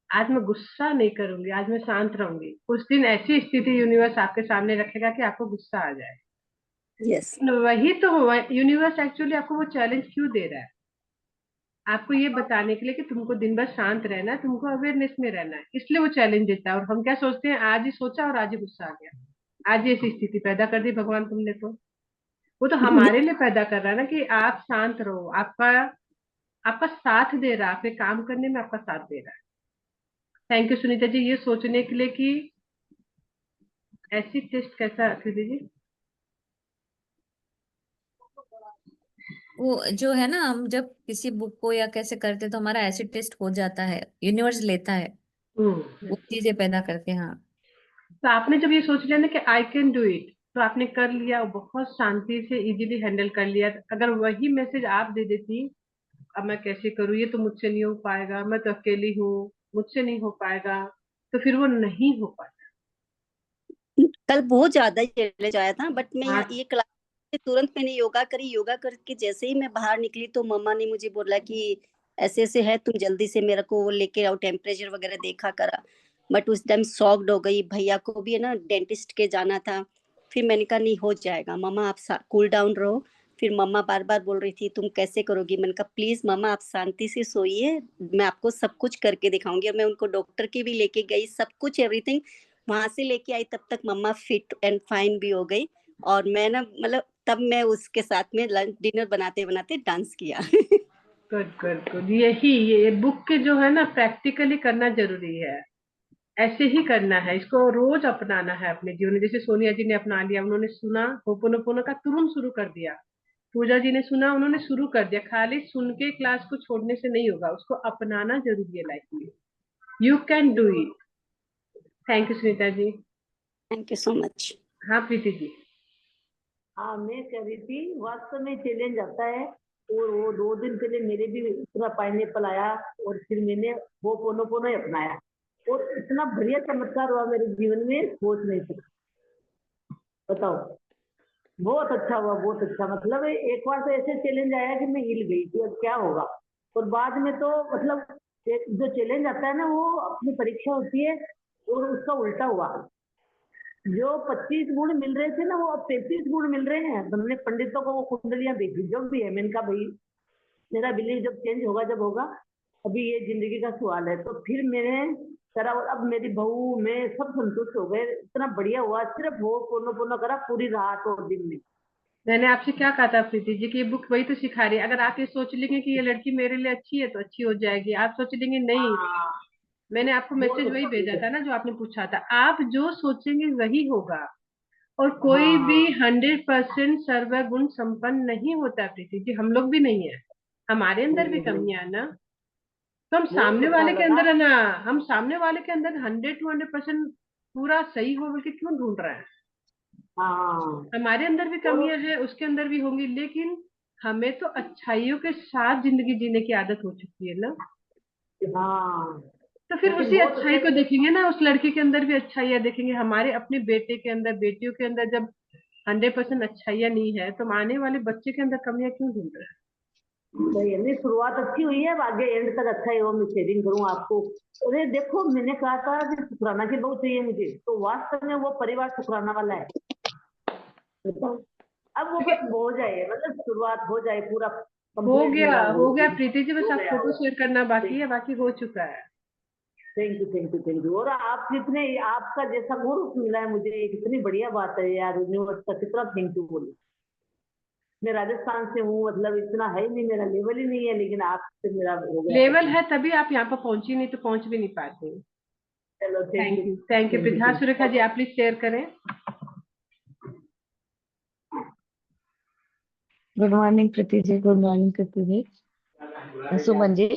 आज मैं गुस्सा नहीं करूंगी, आज मैं शांत रहूंगी, उस दिन ऐसी स्थिति यूनिवर्स आपके सामने रखेगा कि आपको गुस्सा आ जाए। यस। वही तो यूनिवर्स एक्चुअली आपको वो चैलेंज क्यों दे रहा है? आपको ये बताने के लिए कि तुमको दिन भर शांत रहना है, तुमको अवेयरनेस में रहना है, इसलिए वो चैलेंज देता है। और हम क्या सोचते हैं, आज ही सोचा और आज ही गुस्सा आ गया, आज ही ऐसी स्थिति पैदा कर दी भगवान तुमने। तो वो तो हमारे लिए पैदा कर रहा है ना कि आप शांत रहो। आपका आपका साथ दे रहा है, आपके काम करने में आपका साथ दे रहा है। थैंक यू सुनीता जी ये सोचने के लिए कि ऐसी टेस्ट कैसा दीजिए। वो जो है ना, हम जब किसी बुक को या कैसे करते तो हमारा एसिड टेस्ट हो जाता है, यूनिवर्स लेता है, वो चीजें पैदा करते हैं। हाँ। तो आपने जब ये सोच लिया ना कि आई कैन डू इट, तो आपने कर लिया और बहुत शांति से इजीली हैंडल कर लिया। अगर वही मैसेज आप दे देती, अब मैं कैसे करूँ, ये तो मुझसे नहीं हो पाएगा, मैं तो अकेली हूँ, मुझसे नहीं हो पाएगा, तो फिर वो नहीं हो पाता। कल बहुत ज्यादा चैलेंज आया था, बट मैं यहाँ हाँ। ये क्लास से तुरंत मैंने योगा करी। योगा करके जैसे ही मैं बाहर निकली, तो मम्मा ने मुझे बोला कि ऐसे ऐसे है, तुम जल्दी से मेरे को वो लेके आओ, टेम्परेचर वगैरह देखा करा। बट उस टाइम शॉक्ड हो गई, भैया को भी है ना डेंटिस्ट के जाना था। फिर मैंने कहा नहीं, हो जाएगा मम्मा, आप कूल डाउन रहो। फिर मम्मा बार बार बोल रही थी तुम कैसे करोगी, मैंने कहा प्लीज मम्मा आप शांति से सोइए, मैं आपको सब कुछ करके दिखाऊंगी। और मैं उनको डॉक्टर के भी लेके गई, सब कुछ एवरीथिंग। वहां से लेके आई तब तक मम्मा फिट एंड फाइन भी हो गई, और मैं ना मतलब तब मैं उसके साथ में लंच डिनर बनाते बनाते डांस किया। Good good good. यही ये बुक के जो है ना प्रैक्टिकली करना जरूरी है, ऐसे ही करना है, इसको रोज अपनाना है अपने जीवन में। जैसे सोनिया जी ने अपना लिया, उन्होंने सुना होपोनोपोनो का तुरंत शुरू कर दिया। पूजा जी ने सुना, उन्होंने शुरू कर दिया। खाली सुन के क्लास को छोड़ने से नहीं होगा, उसको अपनाना जरूरी है लाइफ में। You can do it. Thank you Sunita ji. Thank you so much. हाँ प्रीति जी। हाँ, मैं कह रही थी वास्तव में चैलेंज आता है। और वो 2 दिन पहले मेरे भी इतना पाइनएप्पल आया, और फिर मैंने वो पोनो पोनो ही अपनाया, और इतना बढ़िया चमत्कार हुआ मेरे जीवन में, सोच नहीं सकती। बताओ, बहुत अच्छा हुआ, बहुत अच्छा। मतलब एक बार तो ऐसे चैलेंज आया कि मैं हिल गई कि अब क्या होगा। और बाद में तो मतलब जो चैलेंज आता है ना, वो अपनी परीक्षा होती है, और उसका उल्टा हुआ। जो 25 गुण मिल रहे थे ना, वो अब 33 गुण मिल रहे हैं। हमने पंडितों को वो कुंडलियां देखी, जो भी है, मैंने कहा भाई मेरा बिलीव जब चेंज होगा जब होगा, अभी ये जिंदगी का सवाल है। तो फिर मैंने करा, और अब मेरी बहू मैं सब संतुष्ट हो गए, इतना बढ़िया हुआ। सिर्फ वो पूर्ण पूर्ण करा पूरी रात और दिन में। मैंने आपसे क्या कहा था प्रीति जी कि ये बुक वही तो सिखा रही है। अगर आप ये सोच लेंगे कि ये लड़की मेरे लिए अच्छी है तो अच्छी हो जाएगी, आप सोच लेंगे नहीं। हाँ, मैंने आपको बहुत मैसेज वही अच्छा भेजा है। था ना जो आपने पूछा था, आप जो सोचेंगे वही होगा। और कोई भी हाँ, 100% सर्वगुण संपन्न नहीं होता प्रीति जी, हम लोग भी नहीं है, हमारे अंदर भी नहीं नहीं, कमियां है ना। तो हम बहुत सामने अच्छा वाले के लगा। अंदर है ना, हम सामने वाले के अंदर 100 to 100% पूरा सही हो बोल के क्यों ढूंढ रहे हैं। हाँ, हमारे अंदर भी और कमियां हैं, उसके अंदर भी होंगी, लेकिन हमें तो अच्छाइयों के साथ जिंदगी जीने की आदत हो चुकी है ना। हाँ, तो फिर लेकिन उसी बहुत अच्छाई अच्छा को देखेंगे ना, उस लड़के के अंदर भी अच्छाइयां देखेंगे, हमारे अपने बेटे के अंदर, बेटियों के अंदर जब 100% अच्छाइयां नहीं है, तो हम आने वाले बच्चे के अंदर कमियां क्यों ढूंढ रहे हैं। सही है। नहीं, शुरुआत अच्छी हुई है, अब आगे एंड तक अच्छा ही हो। मैं शेयरिंग करूँ आपको। अरे देखो, मैंने कहा था कि शुक्राना की बहू चाहिए मुझे, तो वास्तव में वो परिवार शुक्राना वाला है। बताओ, अब वो बस हो जाए, मतलब शुरुआत हो जाए, पूरा कंप्लीट मेरा हो गया प्रीति जी, बस हो आप गया फोटो होगा। शेयर करना बाकी है, बाकी हो चुका है। Thank you, thank you, thank you. और आप जितने, आपका जैसा गुरु मिला है मुझे, एक इतनी बढ़िया बात है यार। यूनिवर्स का कितना थैंक यू बोलूं। मैं राजस्थान से हूँ, मतलब इतना है ही नहीं, मेरा लेवल ही नहीं है, लेकिन आपसे मेरा हो गया लेवल पसंद। है तभी आप यहाँ पर पहुंची, नहीं तो पहुंच भी नहीं पाते। चलो, thank thank you, you, thank you thank Preeti. हाँ यू। सुरेखा जी, आप प्लीज शेयर करें। Good morning Preeti ji, good morning Preeti ji, Suman ji.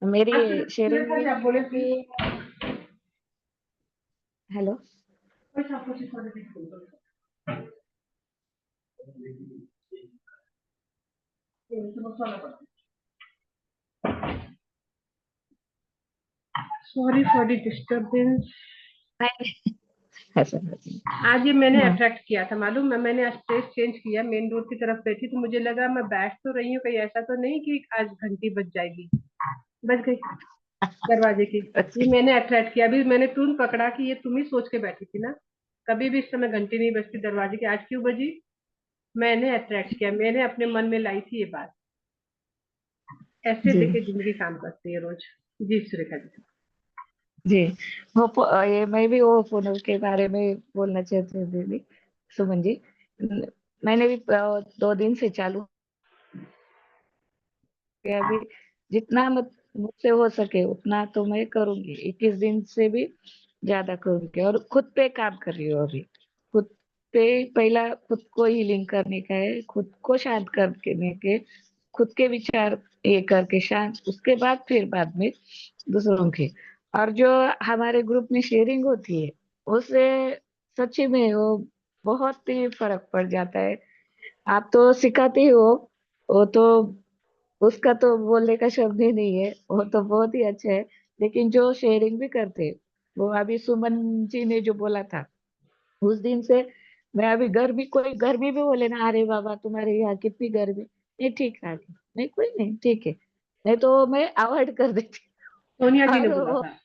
मेरी हाँ शेयरिंग सुरेखा ये जी, आप बोले है प्लीज। कि हेलो। बस आपको सिखा देते सॉरी फॉर द डिस्टर्बेंस। ऐसा आज ये मैंने हाँ अट्रैक्ट किया था, मालूम है, मैंने आज प्लेस चेंज किया, मेन रोड की तरफ बैठी, तो मुझे लगा मैं बैठ तो रही हूँ, कहीं ऐसा तो नहीं कि आज घंटी बज जाएगी। बज गई दरवाजे की। ये मैंने अट्रैक्ट किया, अभी मैंने तुरंत पकड़ा कि ये तुम ही सोच के बैठी थी ना, कभी भी इस समय घंटी नहीं बजती दरवाजे की, आज क्यों बजी। मैंने अट्रैक्ट किया, मैंने अपने मन में लाई थी ये बात। ऐसे जी देखिए जिंदगी काम करती है रोज। जी सुरेखा जी। जी। ये मैं भी वो फोन के बारे में बोलना चाहती थी दीदी, सुमन जी। मैंने भी 2 दिन से चालू किया। अभी जितना मुझसे हो सके उतना तो मैं करूंगी, 21 दिन से भी ज्यादा करूंगी, और खुद पे काम कर रही हूँ अभी। खुद पे पहला खुद को हीलिंग करने का है, खुद को शांत करने के, खुद के विचार ये करके शांत, उसके बाद फिर बाद में दूसरों के। और जो हमारे ग्रुप में शेयरिंग होती है उससे सच्ची में वो बहुत ही फर्क पड़ जाता है। आप तो सिखाते ही हो, वो तो उसका तो बोलने का शब्द ही नहीं है, वो तो बहुत ही अच्छा है। लेकिन जो शेयरिंग भी करते, वो अभी सुमन जी ने जो बोला था, उस दिन से मैं अभी गर्मी, कोई गर्मी भी बोले ना, अरे बाबा तुम्हारे यहाँ कितनी गर्मी, नहीं ठीक ठाक है, नहीं कोई नहीं ठीक है, नहीं तो मैं अवॉइड कर देती। सोनिया जी ने और बोला वो, था।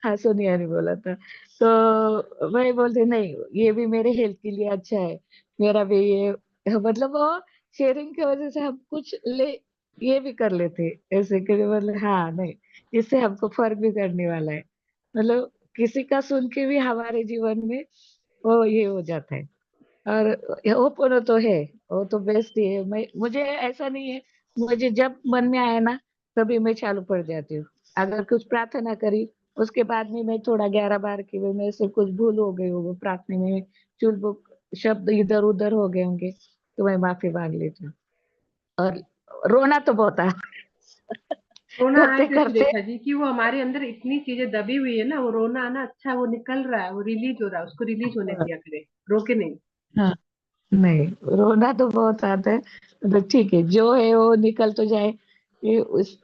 हाँ सोनिया ने बोला था, तो मैं बोलते नहीं ये भी मेरे हेल्थ के लिए अच्छा है, मेरा भी ये, मतलब वो शेयरिंग की वजह से हम कुछ ले ये भी कर लेते ऐसे कि मतलब हाँ नहीं, इससे हमको फर्क भी करने वाला है। मतलब किसी का सुन के भी हमारे जीवन में वो ये हो जाता है। और होपोनो तो है, वो तो बेस्ट ही है। मुझे ऐसा नहीं है, मुझे जब मन में आया ना तभी मैं चालू पड़ जाती हूँ। अगर कुछ प्रार्थना करी उसके बाद में मैं थोड़ा 11 बार की मेरे से कुछ भूल हो गई हो, वो प्रार्थना में चुल बुक शब्द इधर उधर हो गए होंगे तो मैं माफी मांग लेती हूँ। और रोना तो बहुत आ रोना आए करते फिर करते। सुरेखा जी कि वो हमारे अंदर इतनी चीजें दबी हुई है ना, वो रोना आना अच्छा, वो निकल रहा है, वो रिलीज हो रहा है, उसको रिलीज होने दिया करें, रोके नहीं। हाँ, नहीं रोना तो बहुत आता है, तो ठीक है जो है वो निकल तो जाए।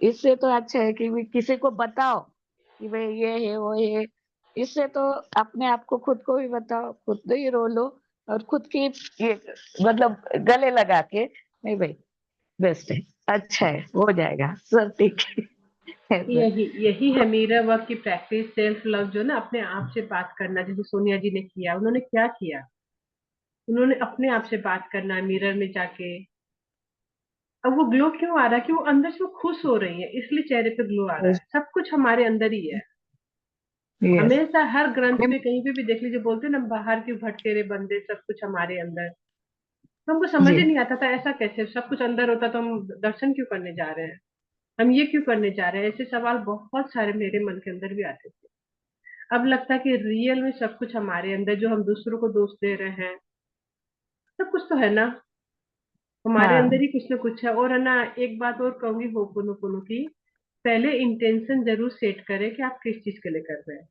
इससे तो अच्छा है कि भी किसी को बताओ कि भाई ये है वो है। इससे तो अपने आप को खुद को भी बताओ, खुद ही रो लो और खुद की ये मतलब गले लगा के नहीं भाई बेस्ट है, अच्छा है, हो जाएगा सब ठीक है ऐसा। यही यही है मिरर वर्क की प्रैक्टिस, सेल्फ लव, जो ना अपने आप से बात करना, जैसे सोनिया जी ने किया। उन्होंने क्या किया, उन्होंने अपने आप से बात करना है मिरर में जाके। अब वो ग्लो क्यों आ रहा है कि वो अंदर से वो खुश हो रही है, इसलिए चेहरे पे ग्लो आ रहा है। सब कुछ हमारे अंदर ही है। यस। हमेशा हर ग्रंथ पे कहीं पे भी देख लीजिए, बोलते हैं ना, बाहर क्यों भटके रे बंदे, सब कुछ हमारे अंदर। तो हमको समझ जी ही नहीं आता था ऐसा कैसे, सब कुछ अंदर होता तो हम दर्शन क्यों करने जा रहे हैं, हम ये क्यों करने जा रहे हैं। ऐसे सवाल बहुत सारे मेरे मन के अंदर भी आते थे। अब लगता है कि रियल में सब कुछ हमारे अंदर, जो हम दूसरों को दोष दे रहे हैं, सब कुछ तो है ना हमारे अंदर हाँ ही, कुछ ना कुछ है। और है ना, एक बात और कहूंगी होपोनोपोनो की, पहले इंटेंशन जरूर सेट करें कि आप किस चीज के लिए कर रहे हैं।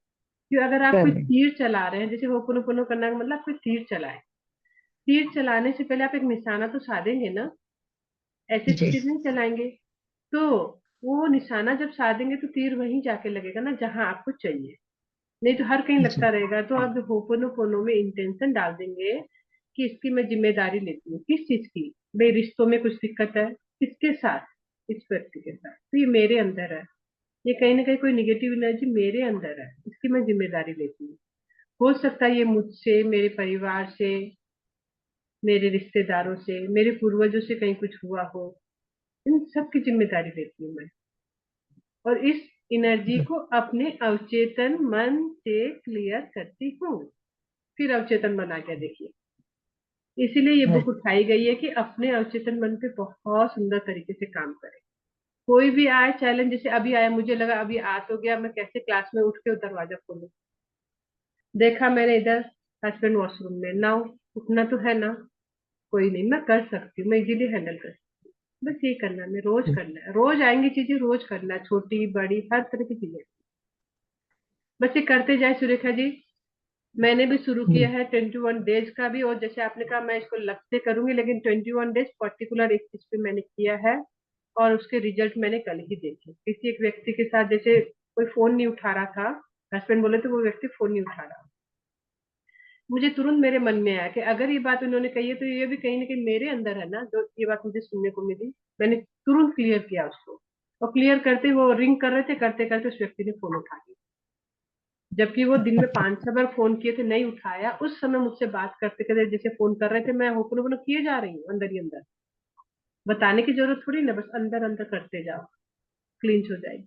कि अगर आप कर कोई लें। तीर चला रहे हैं, जैसे होपोनोपोनो करने का मतलब कोई तीर चलाए, तीर चलाने से पहले आप एक निशाना तो साधेंगे ना, ऐसे तो जी तीर नहीं चलाएंगे। तो वो निशाना जब साधेंगे तो तीर वहीं जाके लगेगा ना जहां आपको चाहिए, नहीं तो हर कहीं जी लगता रहेगा। तो अब होपोनोपोनो में इंटेंशन डाल देंगे कि इसकी मैं जिम्मेदारी लेती हूँ। किस चीज की, भाई रिश्तों में कुछ दिक्कत है, किसके साथ, इस व्यक्ति के साथ, तो ये मेरे अंदर है, ये कहीं ना कहीं कोई निगेटिव एनर्जी मेरे अंदर है, इसकी मैं जिम्मेदारी लेती हूँ। हो सकता है ये मुझसे, मेरे परिवार से, मेरे रिश्तेदारों से, मेरे पूर्वजों से कहीं कुछ हुआ हो, इन सब की जिम्मेदारी लेती हूँ मैं। और इस एनर्जी को अपने अवचेतन मन से क्लियर करती हूँ। फिर अवचेतन बना के देखिए। इसीलिए ये बुक उठाई गई है कि अपने अवचेतन मन पे बहुत सुंदर तरीके से काम करें। कोई भी आए चैलेंज, जैसे अभी आया, मुझे लगा अभी आ तो गया, मैं कैसे क्लास में उठ के दरवाजा खोलूं, देखा मैंने इधर हस्बैंड वॉशरूम में ना, उठना तो है ना, कोई नहीं, मैं कर सकती हूँ, मैं इजीली हैंडल कर सकती हूँ। बस ये करना है, मैं रोज करना है, रोज आएंगी चीजें, रोज करना है, छोटी बड़ी हर तरह की चीजें, बस ये करते जाए सुरेखा जी। मैंने भी शुरू किया है 21 डेज का भी, और जैसे आपने कहा मैं इसको लग से करूंगी, लेकिन 21 डेज पर्टिकुलर एक चीज पे मैंने किया है, और उसके रिजल्ट मैंने कल ही देखे। किसी एक व्यक्ति के साथ, जैसे कोई फोन नहीं उठा रहा था, हस्बैंड बोले तो वो व्यक्ति फोन नहीं उठा रहा, मुझे तुरंत मेरे मन में आया कि अगर ये बात उन्होंने कही है तो ये भी कहीं ना कहीं मेरे अंदर है ना, जो ये बात मुझे सुनने को मिली। मैंने तुरंत क्लियर किया उसको, और क्लियर करते वो रिंग कर रहे थे, करते करते उस व्यक्ति ने फोन उठा लिया, जबकि वो दिन में 5-6 बार फोन किए थे, नहीं उठाया। उस समय मुझसे बात करते करते जैसे फोन कर रहे थे, मैं होपनो किए जा रही हूँ अंदर ही अंदर, बताने की जरूरत थोड़ी ना, बस अंदर अंदर करते जाओ, क्लींच हो जाएगी।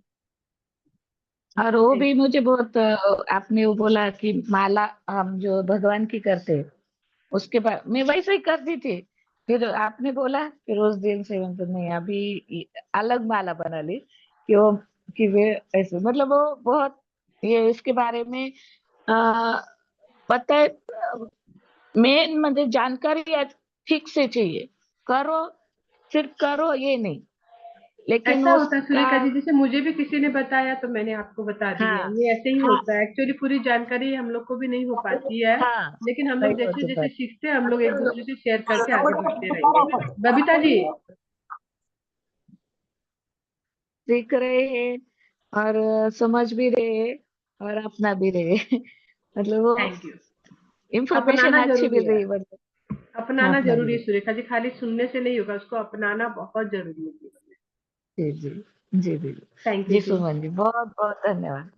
और वो भी मुझे बहुत आपने वो बोला कि माला हम जो भगवान की करते हैं, उसके बाद मैं वैसे ही करती थी। फिर आपने बोला कि रोज दिन सेवन तो नहीं, अभी अलग माला बना ली कि वो कि वे ऐसे मतलब वो बहुत ये इसके बारे में आ, पता है। मेन मतलब जानकारी ठीक से चाहिए, करो सिर्फ करो ये नहीं, लेकिन ऐसा होता है उसका। सुरेखा जी, जैसे मुझे भी किसी ने बताया तो मैंने आपको बता दिया, हाँ ये ऐसे ही हाँ होता है। एक्चुअली पूरी जानकारी हम लोग को भी नहीं हो पाती है, हाँ लेकिन हम लोग सही जैसे होती जैसे बात। सीखते हैं, हम लोग एक दूसरे से शेयर करके आगे बढ़ते रहेंगे। बबीता जी, सीख रहे हैं और समझ भी रहे हैं और अपना भी रहे हैं। मतलब वो थैंक यू। इंफॉर्मेशन अपनाना अच्छी जरूरी मिल है, रही है मतलब। हाँ, अपनाना अपना भी जरूरी है रहे। सुरेखा जी, खाली सुनने से नहीं होगा, उसको अपनाना बहुत जरूरी है जीवन में। जी जी जी जी थैंक यू जी जी। सुमन जी बहुत बहुत धन्यवाद।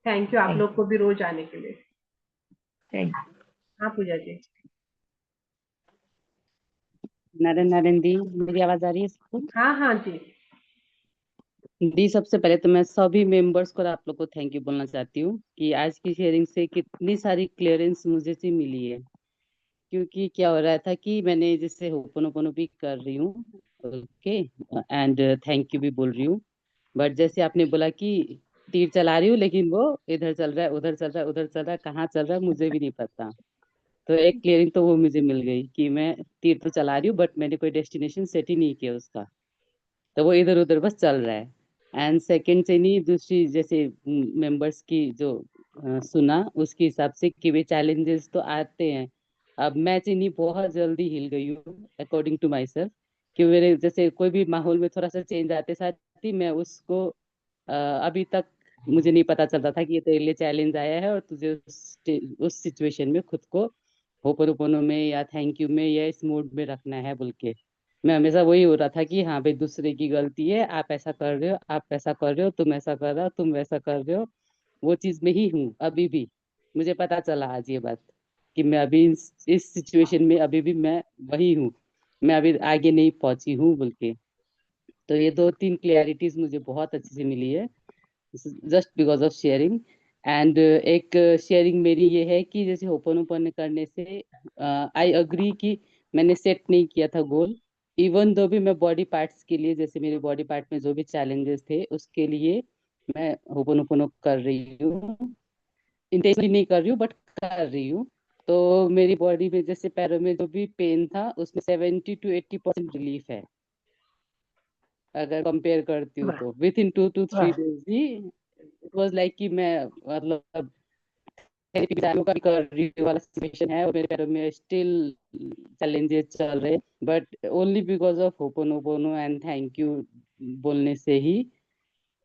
थैंक यू आप थैंक लोग को भी रोज आने के लिए। थैंक हाँ पूजा जी। नारायण नारायण दी, मेरी आवाज आ रही है सबको? हाँ हाँ जी। दी, सबसे पहले तो मैं सभी मेंबर्स को और आप लोग को थैंक यू बोलना चाहती हूँ कि आज की शेयरिंग से कितनी सारी क्लियरेंस मुझे से मिली है। क्योंकि क्या हो रहा था कि मैंने जैसे होपोनोपोनो भी कर रही हूँ, ओके, एंड थैंक यू भी बोल रही हूँ, बट जैसे आपने बोला कि तीर चला रही हूँ लेकिन वो इधर चल रहा है, उधर चल रहा है, उधर चल रहा है, कहाँ चल रहा है मुझे भी नहीं पता। तो एक क्लियरिंग तो वो मुझे मिल गई कि मैं तीर तो चला रही हूँ बट मैंने कोई डेस्टिनेशन सेट ही नहीं किया उसका, तो वो इधर उधर बस चल रहा है। एंड सेकंड से नहीं, दूसरी जैसे मेंबर्स की जो सुना उसके हिसाब से कि वे चैलेंजेस तो आते हैं। अब मैं चीनी बहुत जल्दी हिल गई हूँ अकॉर्डिंग टू माई सेल्फ, कि मेरे जैसे कोई भी माहौल में थोड़ा सा चेंज आते साथ ही मैं उसको अभी तक मुझे नहीं पता चलता था कि ये तेरे लिए चैलेंज आया है और तुझे उस सिचुएशन में खुद को होपोनोपोनो में या थैंक यू में या इस मूड में रखना है बोल के। मैं हमेशा वही हो रहा था कि हाँ भाई दूसरे की गलती है, आप ऐसा कर रहे हो, आप ऐसा कर रहे हो, तुम ऐसा कर रहे हो, तुम वैसा कर रहे हो, वो चीज में ही हूँ अभी भी। मुझे पता चला आज ये बात कि मैं अभी इस सिचुएशन में अभी भी मैं वही हूँ, मैं अभी आगे नहीं पहुंची हूँ बोल के। तो ये दो तीन क्लियरिटीज मुझे बहुत अच्छे से मिली है just because of sharing. And एक शेयरिंग मेरी ये है कि जैसे ओपन करने से आई अग्री कि मैंने सेट नहीं किया था गोल, इवन दो भी मैं बॉडी पार्ट्स के लिए, जैसे मेरे बॉडी पार्ट में जो भी चैलेंजेस थे उसके लिए मैं ओपन कर रही हूँ, इंटेंशनली नहीं कर रही हूँ बट कर रही हूँ। तो मेरी बॉडी में जैसे पैरों में जो भी पेन था उसमें 70 to 80% रिलीफ है अगर कंपेयर करती हूँ वाह तो विथ इन 2 to 3 वाह days he. It was like कि मैं मतलब थेरेपी का भी कर रही हूँ वाला सिचुएशन है और मेरे पैरों में स्टिल चैलेंजेस चल रहे, but only because of ho'oponopono and thank you बोलने से ही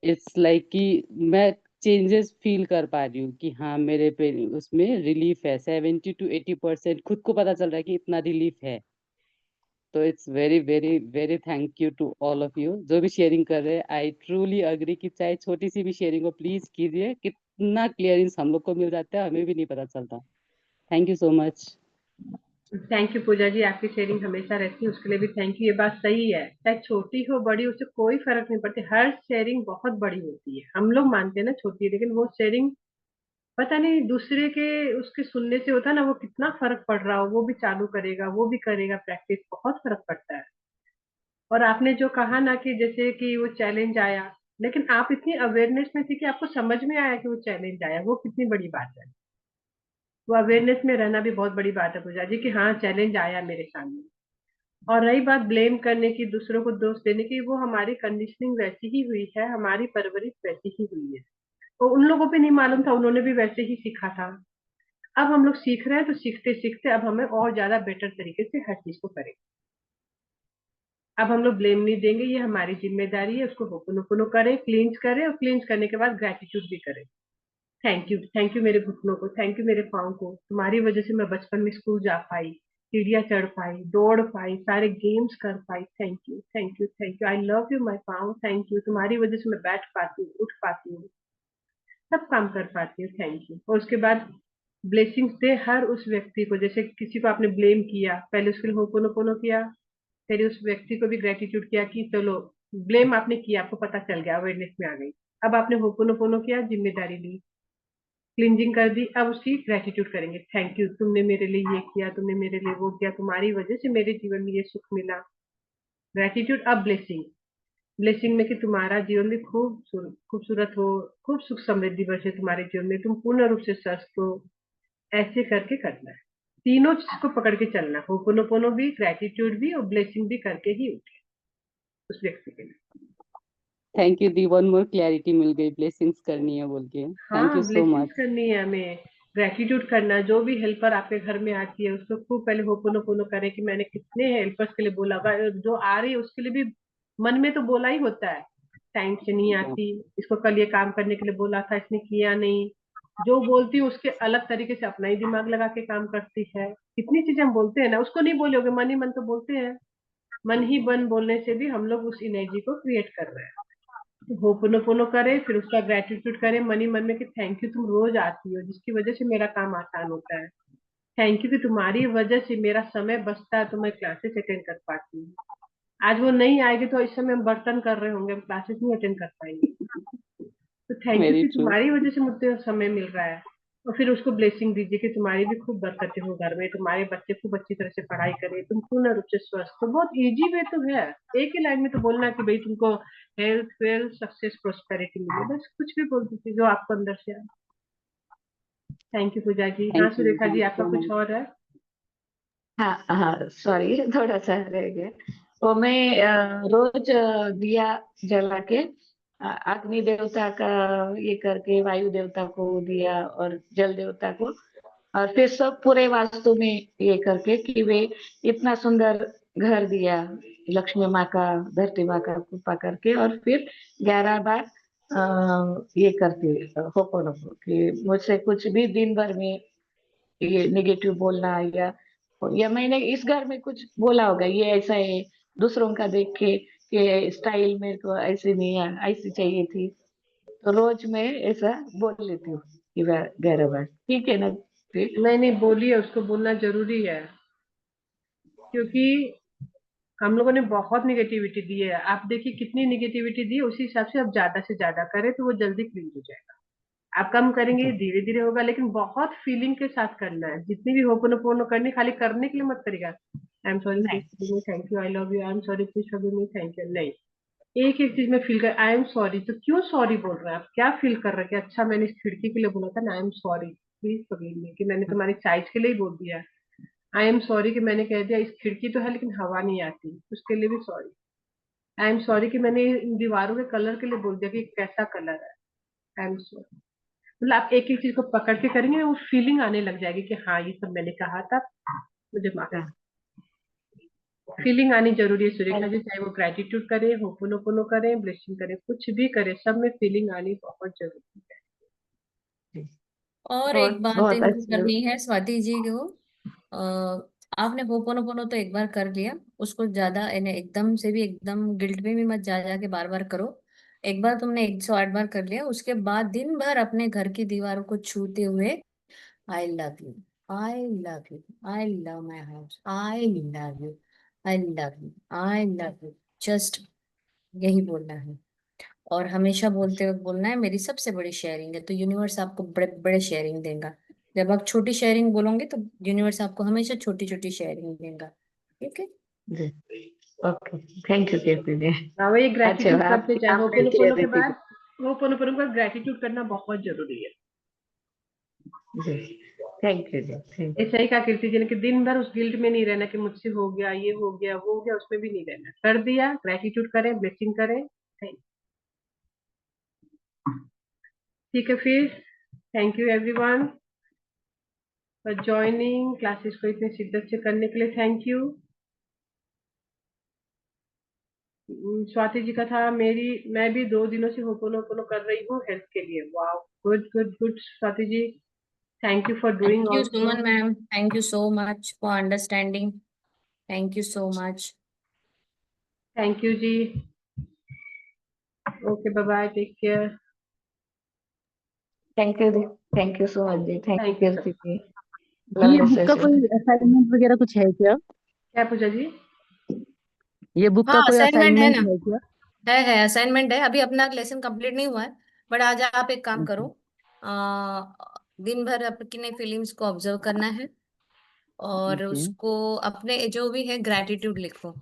इट्स लाइक कि मैं चेंजेस फील कर पा रही हूँ कि हाँ मेरे पे उसमें रिलीफ है, 70 to 80% खुद को पता चल रहा है कि इतना रिलीफ है। तो it's very very very thank you to all of you जो भी शेयरिंग कर रहे हैं। आई ट्रूली अग्री कि चाहे छोटी सी भी शेयरिंग हो प्लीज कीजिए, कितना क्लियरेंस हम लोग को मिल जाता है हमें भी नहीं पता चलता। Thank you so much. Thank you Pooja ji, आपकी शेयरिंग हमेशा रहती है, उसके लिए भी थैंक यू। ये बात सही है, चाहे छोटी हो बड़ी, उससे कोई फर्क नहीं पड़ती, हर शेयरिंग बहुत बड़ी होती है। हम लोग मानते हैं ना छोटी है, लेकिन वो शेयरिंग पता नहीं दूसरे के उसके सुनने से होता है ना, वो कितना फर्क पड़ रहा हो, वो भी चालू करेगा, वो भी करेगा प्रैक्टिस, बहुत फर्क पड़ता है। और आपने जो कहा ना कि जैसे कि वो चैलेंज आया, लेकिन आप इतनी अवेयरनेस में थी कि आपको समझ में आया कि वो चैलेंज आया, वो कितनी बड़ी बात है। वो अवेयरनेस में रहना भी बहुत बड़ी बात है पूजा जी, कि हाँ चैलेंज आया मेरे सामने। और रही बात ब्लेम करने की, दूसरों को दोष देने की, वो हमारी कंडीशनिंग वैसी ही हुई है, हमारी परवरिश वैसी ही हुई है। तो उन लोगों पे नहीं मालूम था, उन्होंने भी वैसे ही सीखा था। अब हम लोग सीख रहे हैं, तो सीखते सीखते अब हमें और ज्यादा बेटर तरीके से हर चीज को करें। अब हम लोग ब्लेम नहीं देंगे, ये हमारी जिम्मेदारी है, उसको होपनो करें, क्लींस करें, और क्लींस करने के बाद ग्रेटिट्यूड भी करें। थैंक यू मेरे घुटनों को, थैंक यू मेरे पाँव को, तुम्हारी वजह से मैं बचपन में स्कूल जा पाई, सीढ़ियाँ चढ़ पाई, दौड़ पाई, सारे गेम्स कर पाई। Thank you thank you thank you, I love you my पाँव, थैंक यू, तुम्हारी वजह से मैं बैठ पाती हूँ, उठ पाती हूँ, सब काम कर पाती हूँ, थैंक यू। और उसके बाद ब्लेसिंग्स दे हर उस व्यक्ति को, जैसे किसी को आपने ब्लेम किया, पहले उसके लिए होपोनोपोनो किया, फिर उस व्यक्ति को भी ग्रेटिट्यूड किया कि चलो, ब्लेम आपने किया, आपको पता चल गया, अवेयरनेस में आ गई। अब आपने होपोनोपोनो किया, जिम्मेदारी ली, क्लिंजिंग कर दी, अब उसकी ग्रेटिट्यूड करेंगे। थैंक यू, तुमने मेरे लिए ये किया, तुमने मेरे लिए वो किया, तुम्हारी वजह से मेरे जीवन में ये सुख मिला। ग्रेटिट्यूड। अब ब्लेसिंग, ब्लेसिंग में कि तुम्हारा जीवन भी खूबसूरत हो, खूब सुख समृद्धि बरसे तुम्हारे जीवन में, तुम पूर्ण रूप से स्वस्थ हो। ऐसे करके करना है, तीनों चीज को पकड़ के चलना, होपोनोपोनो भी, ग्रेटिट्यूड भी, और ब्लेसिंग भी करके ही उठे उस व्यक्ति के लिए। थैंक यू दी, वन मोर क्लैरिटी मिल गई, ब्लेसिंग्स करनी है बोल के। थैंक यू हाँ, सो ब्लेसिंग्स मच। करनी है हमें, ग्रेटिट्यूड करना। जो भी हेल्पर आपके घर में आती है उसको खूब पहले होपोनोपोनो करें कि मैंने कितने हेल्पर्स के लिए बोला, जो आ रही है उसके लिए भी मन में तो बोला ही होता है, टाइम से नहीं आती, इसको कल ये काम करने के लिए बोला था, इसने किया नहीं। जो बोलती हूँ उसके अलग तरीके से अपना ही दिमाग लगा के काम करती है। कितनी चीजें हम बोलते हैं ना, उसको नहीं बोलोगे, मन ही मन तो बोलते हैं। मन ही मन बोलने से भी हम लोग उस एनर्जी को क्रिएट कर रहे हैं। होपोनोपोनो करे, फिर उसका ग्रेटिट्यूड करे मन ही मन में कि थैंक यू, तुम रोज आती हो, जिसकी वजह से मेरा काम आसान होता है। थैंक यू कि तुम्हारी वजह से मेरा समय बचता है, तो मैं क्लासेस अटेंड कर पाती हूँ। आज वो नहीं आएगी तो इस समय हम बर्तन कर रहे होंगे, हम क्लासेस नहीं अटेंड कर पाएंगे। तो थैंक यू वेरी कि ट्रू। तुम्हारी वजह से मुझे समय मिल रहा है। और फिर उसको ब्लेसिंग दीजिए कि तुम्हारी भी खूब बरकतें हो घर में, तुम्हारे बच्चे खूब अच्छी तरह से पढ़ाई करें, तुम पूर्ण रूप से स्वस्थ। तो बहुत इजी वे तो है, एक ही लाइन में तो बोलना कि भाई तुमको हेल्थ, वेल्थ, सक्सेस, प्रोस्पेरिटी मिले, बस कुछ भी बोल दीजिए जो आपको अंदर से आए। Thank you Pooja ji. हाँ thank you, Surekha ji, thank आपका यू कुछ सो और है? हाँ हाँ, सॉरी, थोड़ा सा रह गया। वो मैं रोज दिया जला के अग्नि देवता का ये करके, वायु देवता को दिया और जल देवता को, और फिर सब पूरे वास्तु में ये करके कि वे इतना सुंदर घर दिया, लक्ष्मी माँ का, धरती माँ का कृपा करके, और फिर 11 बार ये करती होपोनोपो कि मुझसे कुछ भी दिन भर में ये नेगेटिव बोलना, या मैंने इस घर में कुछ बोला होगा, ये ऐसा है, दूसरों का देख के कि स्टाइल मेरे को ऐसी नहीं है, ऐसी चाहिए थी, तो रोज मैं ऐसा बोल लेती हूँ कि 11 बार, ठीक है ना फिर? नहीं नहीं, बोलिए, उसको बोलना जरूरी है, क्योंकि हम लोगों ने बहुत निगेटिविटी दी है। आप देखिए कितनी निगेटिविटी दी है, उसी हिसाब से आप ज्यादा से ज्यादा करें तो वो जल्दी क्लीन हो जाएगा। आप कम करेंगे, जी धीरे धीरे होगा, लेकिन बहुत फीलिंग के साथ करना है। जितनी भी होपोनोपोनो करनी, खाली करने के लिए मत करिएगा। आई एम सॉरी, प्लीज नहीं, forgive me, thank you, I love you, I am sorry, please forgive me, thank you, नहीं। एक एक चीज में फील कर, आई एम सॉरी, तो क्यों सॉरी बोल रहे हैं आप? क्या फील कर रहे हैं कि अच्छा मैंने इस खिड़की के लिए बोला था ना, I am sorry, please forgive me, कि मैंने तुम्हारी साइज के लिए ही बोल दिया। आई एम सॉरी कि मैंने कह दिया इस खिड़की तो है लेकिन हवा नहीं आती, उसके लिए भी सॉरी। आई एम सॉरी कि मैंने इन दीवारों के कलर के लिए बोल दिया कि कैसा कलर है। I am sorry. मतलब आप एक एक चीज को पकड़ के करेंगे, वो फीलिंग आने लग जाएगी कि हाँ ये सब मैंने कहा था, मुझे माफ। हाँ, फीलिंग आनी जरूरी है सुरेखा थैंक जी, चाहे वो ग्रेटिट्यूड करें, होपोनोपोनो करें, ब्लेसिंग करें, कुछ भी करें, सब में फीलिंग आनी बहुत जरूरी है। यू। और एक बहुत बात बहुत इनको अच्छे। करनी है स्वाति जी को। आपने होपोनोपोनो तो एक बार कर लिया, उसको ज्यादा यानी एकदम से भी एकदम गिल्ट में भी मत जा जाके बार बार करो। एक बार तुमने 108 बार कर लिया, उसके बाद दिन भर अपने घर की दीवारों को छूते हुए आई love you, I love you, I love my house, I love you, I love you, I love you, just यही बोलना है। और हमेशा बोलते वक्त बोलना है मेरी सबसे बड़ी शेयरिंग है, तो यूनिवर्स आपको बड़े बड़े शेयरिंग देगा। जब आप छोटी शेयरिंग बोलोगे तो यूनिवर्स आपको हमेशा छोटी छोटी शेयरिंग देगा। ठीक है। जी, ओके, थैंक यू कीर्ति जी। हाँ, वही अच्छा, ग्रेटिट्यूड करते आपकी जाए, आपने होपोनोपोनो के क्लियरिटी दी। बाद होपोनोपोनो का ग्रेटिट्यूड करना बहुत जरूरी है। जी, थैंक यू जी, थैंक ऐसा ही कहा कीर्ति जी ने कि दिन भर उस गिल्ट में नहीं रहना कि मुझसे हो गया, ये हो गया, वो हो गया, उसमें भी नहीं रहना। कर दिया, ग्रेटिट्यूड करें, ब्लेसिंग करें। ठीक है फिर, thank you everyone for joining classes को इतने शिद्दत से करने के लिए, थैंक यू। स्वाति जी का था, मैं भी 2 दिनों से होपोनोपोनो कर रही हूँ हेल्थ के लिए। Wow, good good good Swati ji, thank you for doing thank you also. Suman ma'am, thank you so much for understanding, thank you so much. Thank you जी। Okay, bye bye, take care. You जी, thank you so much जी, thank you thank you Kirti sir. जी, ये lovely book का session. कोई assignment वगैरह कुछ है क्या? क्या पूजा जी? ये बुक का हाँ कोई असाइनमेंट है असाइनमेंट ना, है क्या? है असाइनमेंट है। अभी अपना लेसन कंप्लीट नहीं हुआ है, बट आज आप एक काम करो। आ, दिन भर अपने फीलिंग्स को ऑब्जर्व करना है और ओके। उसको अपने जो भी है ग्रैटिट्यूड लिखो।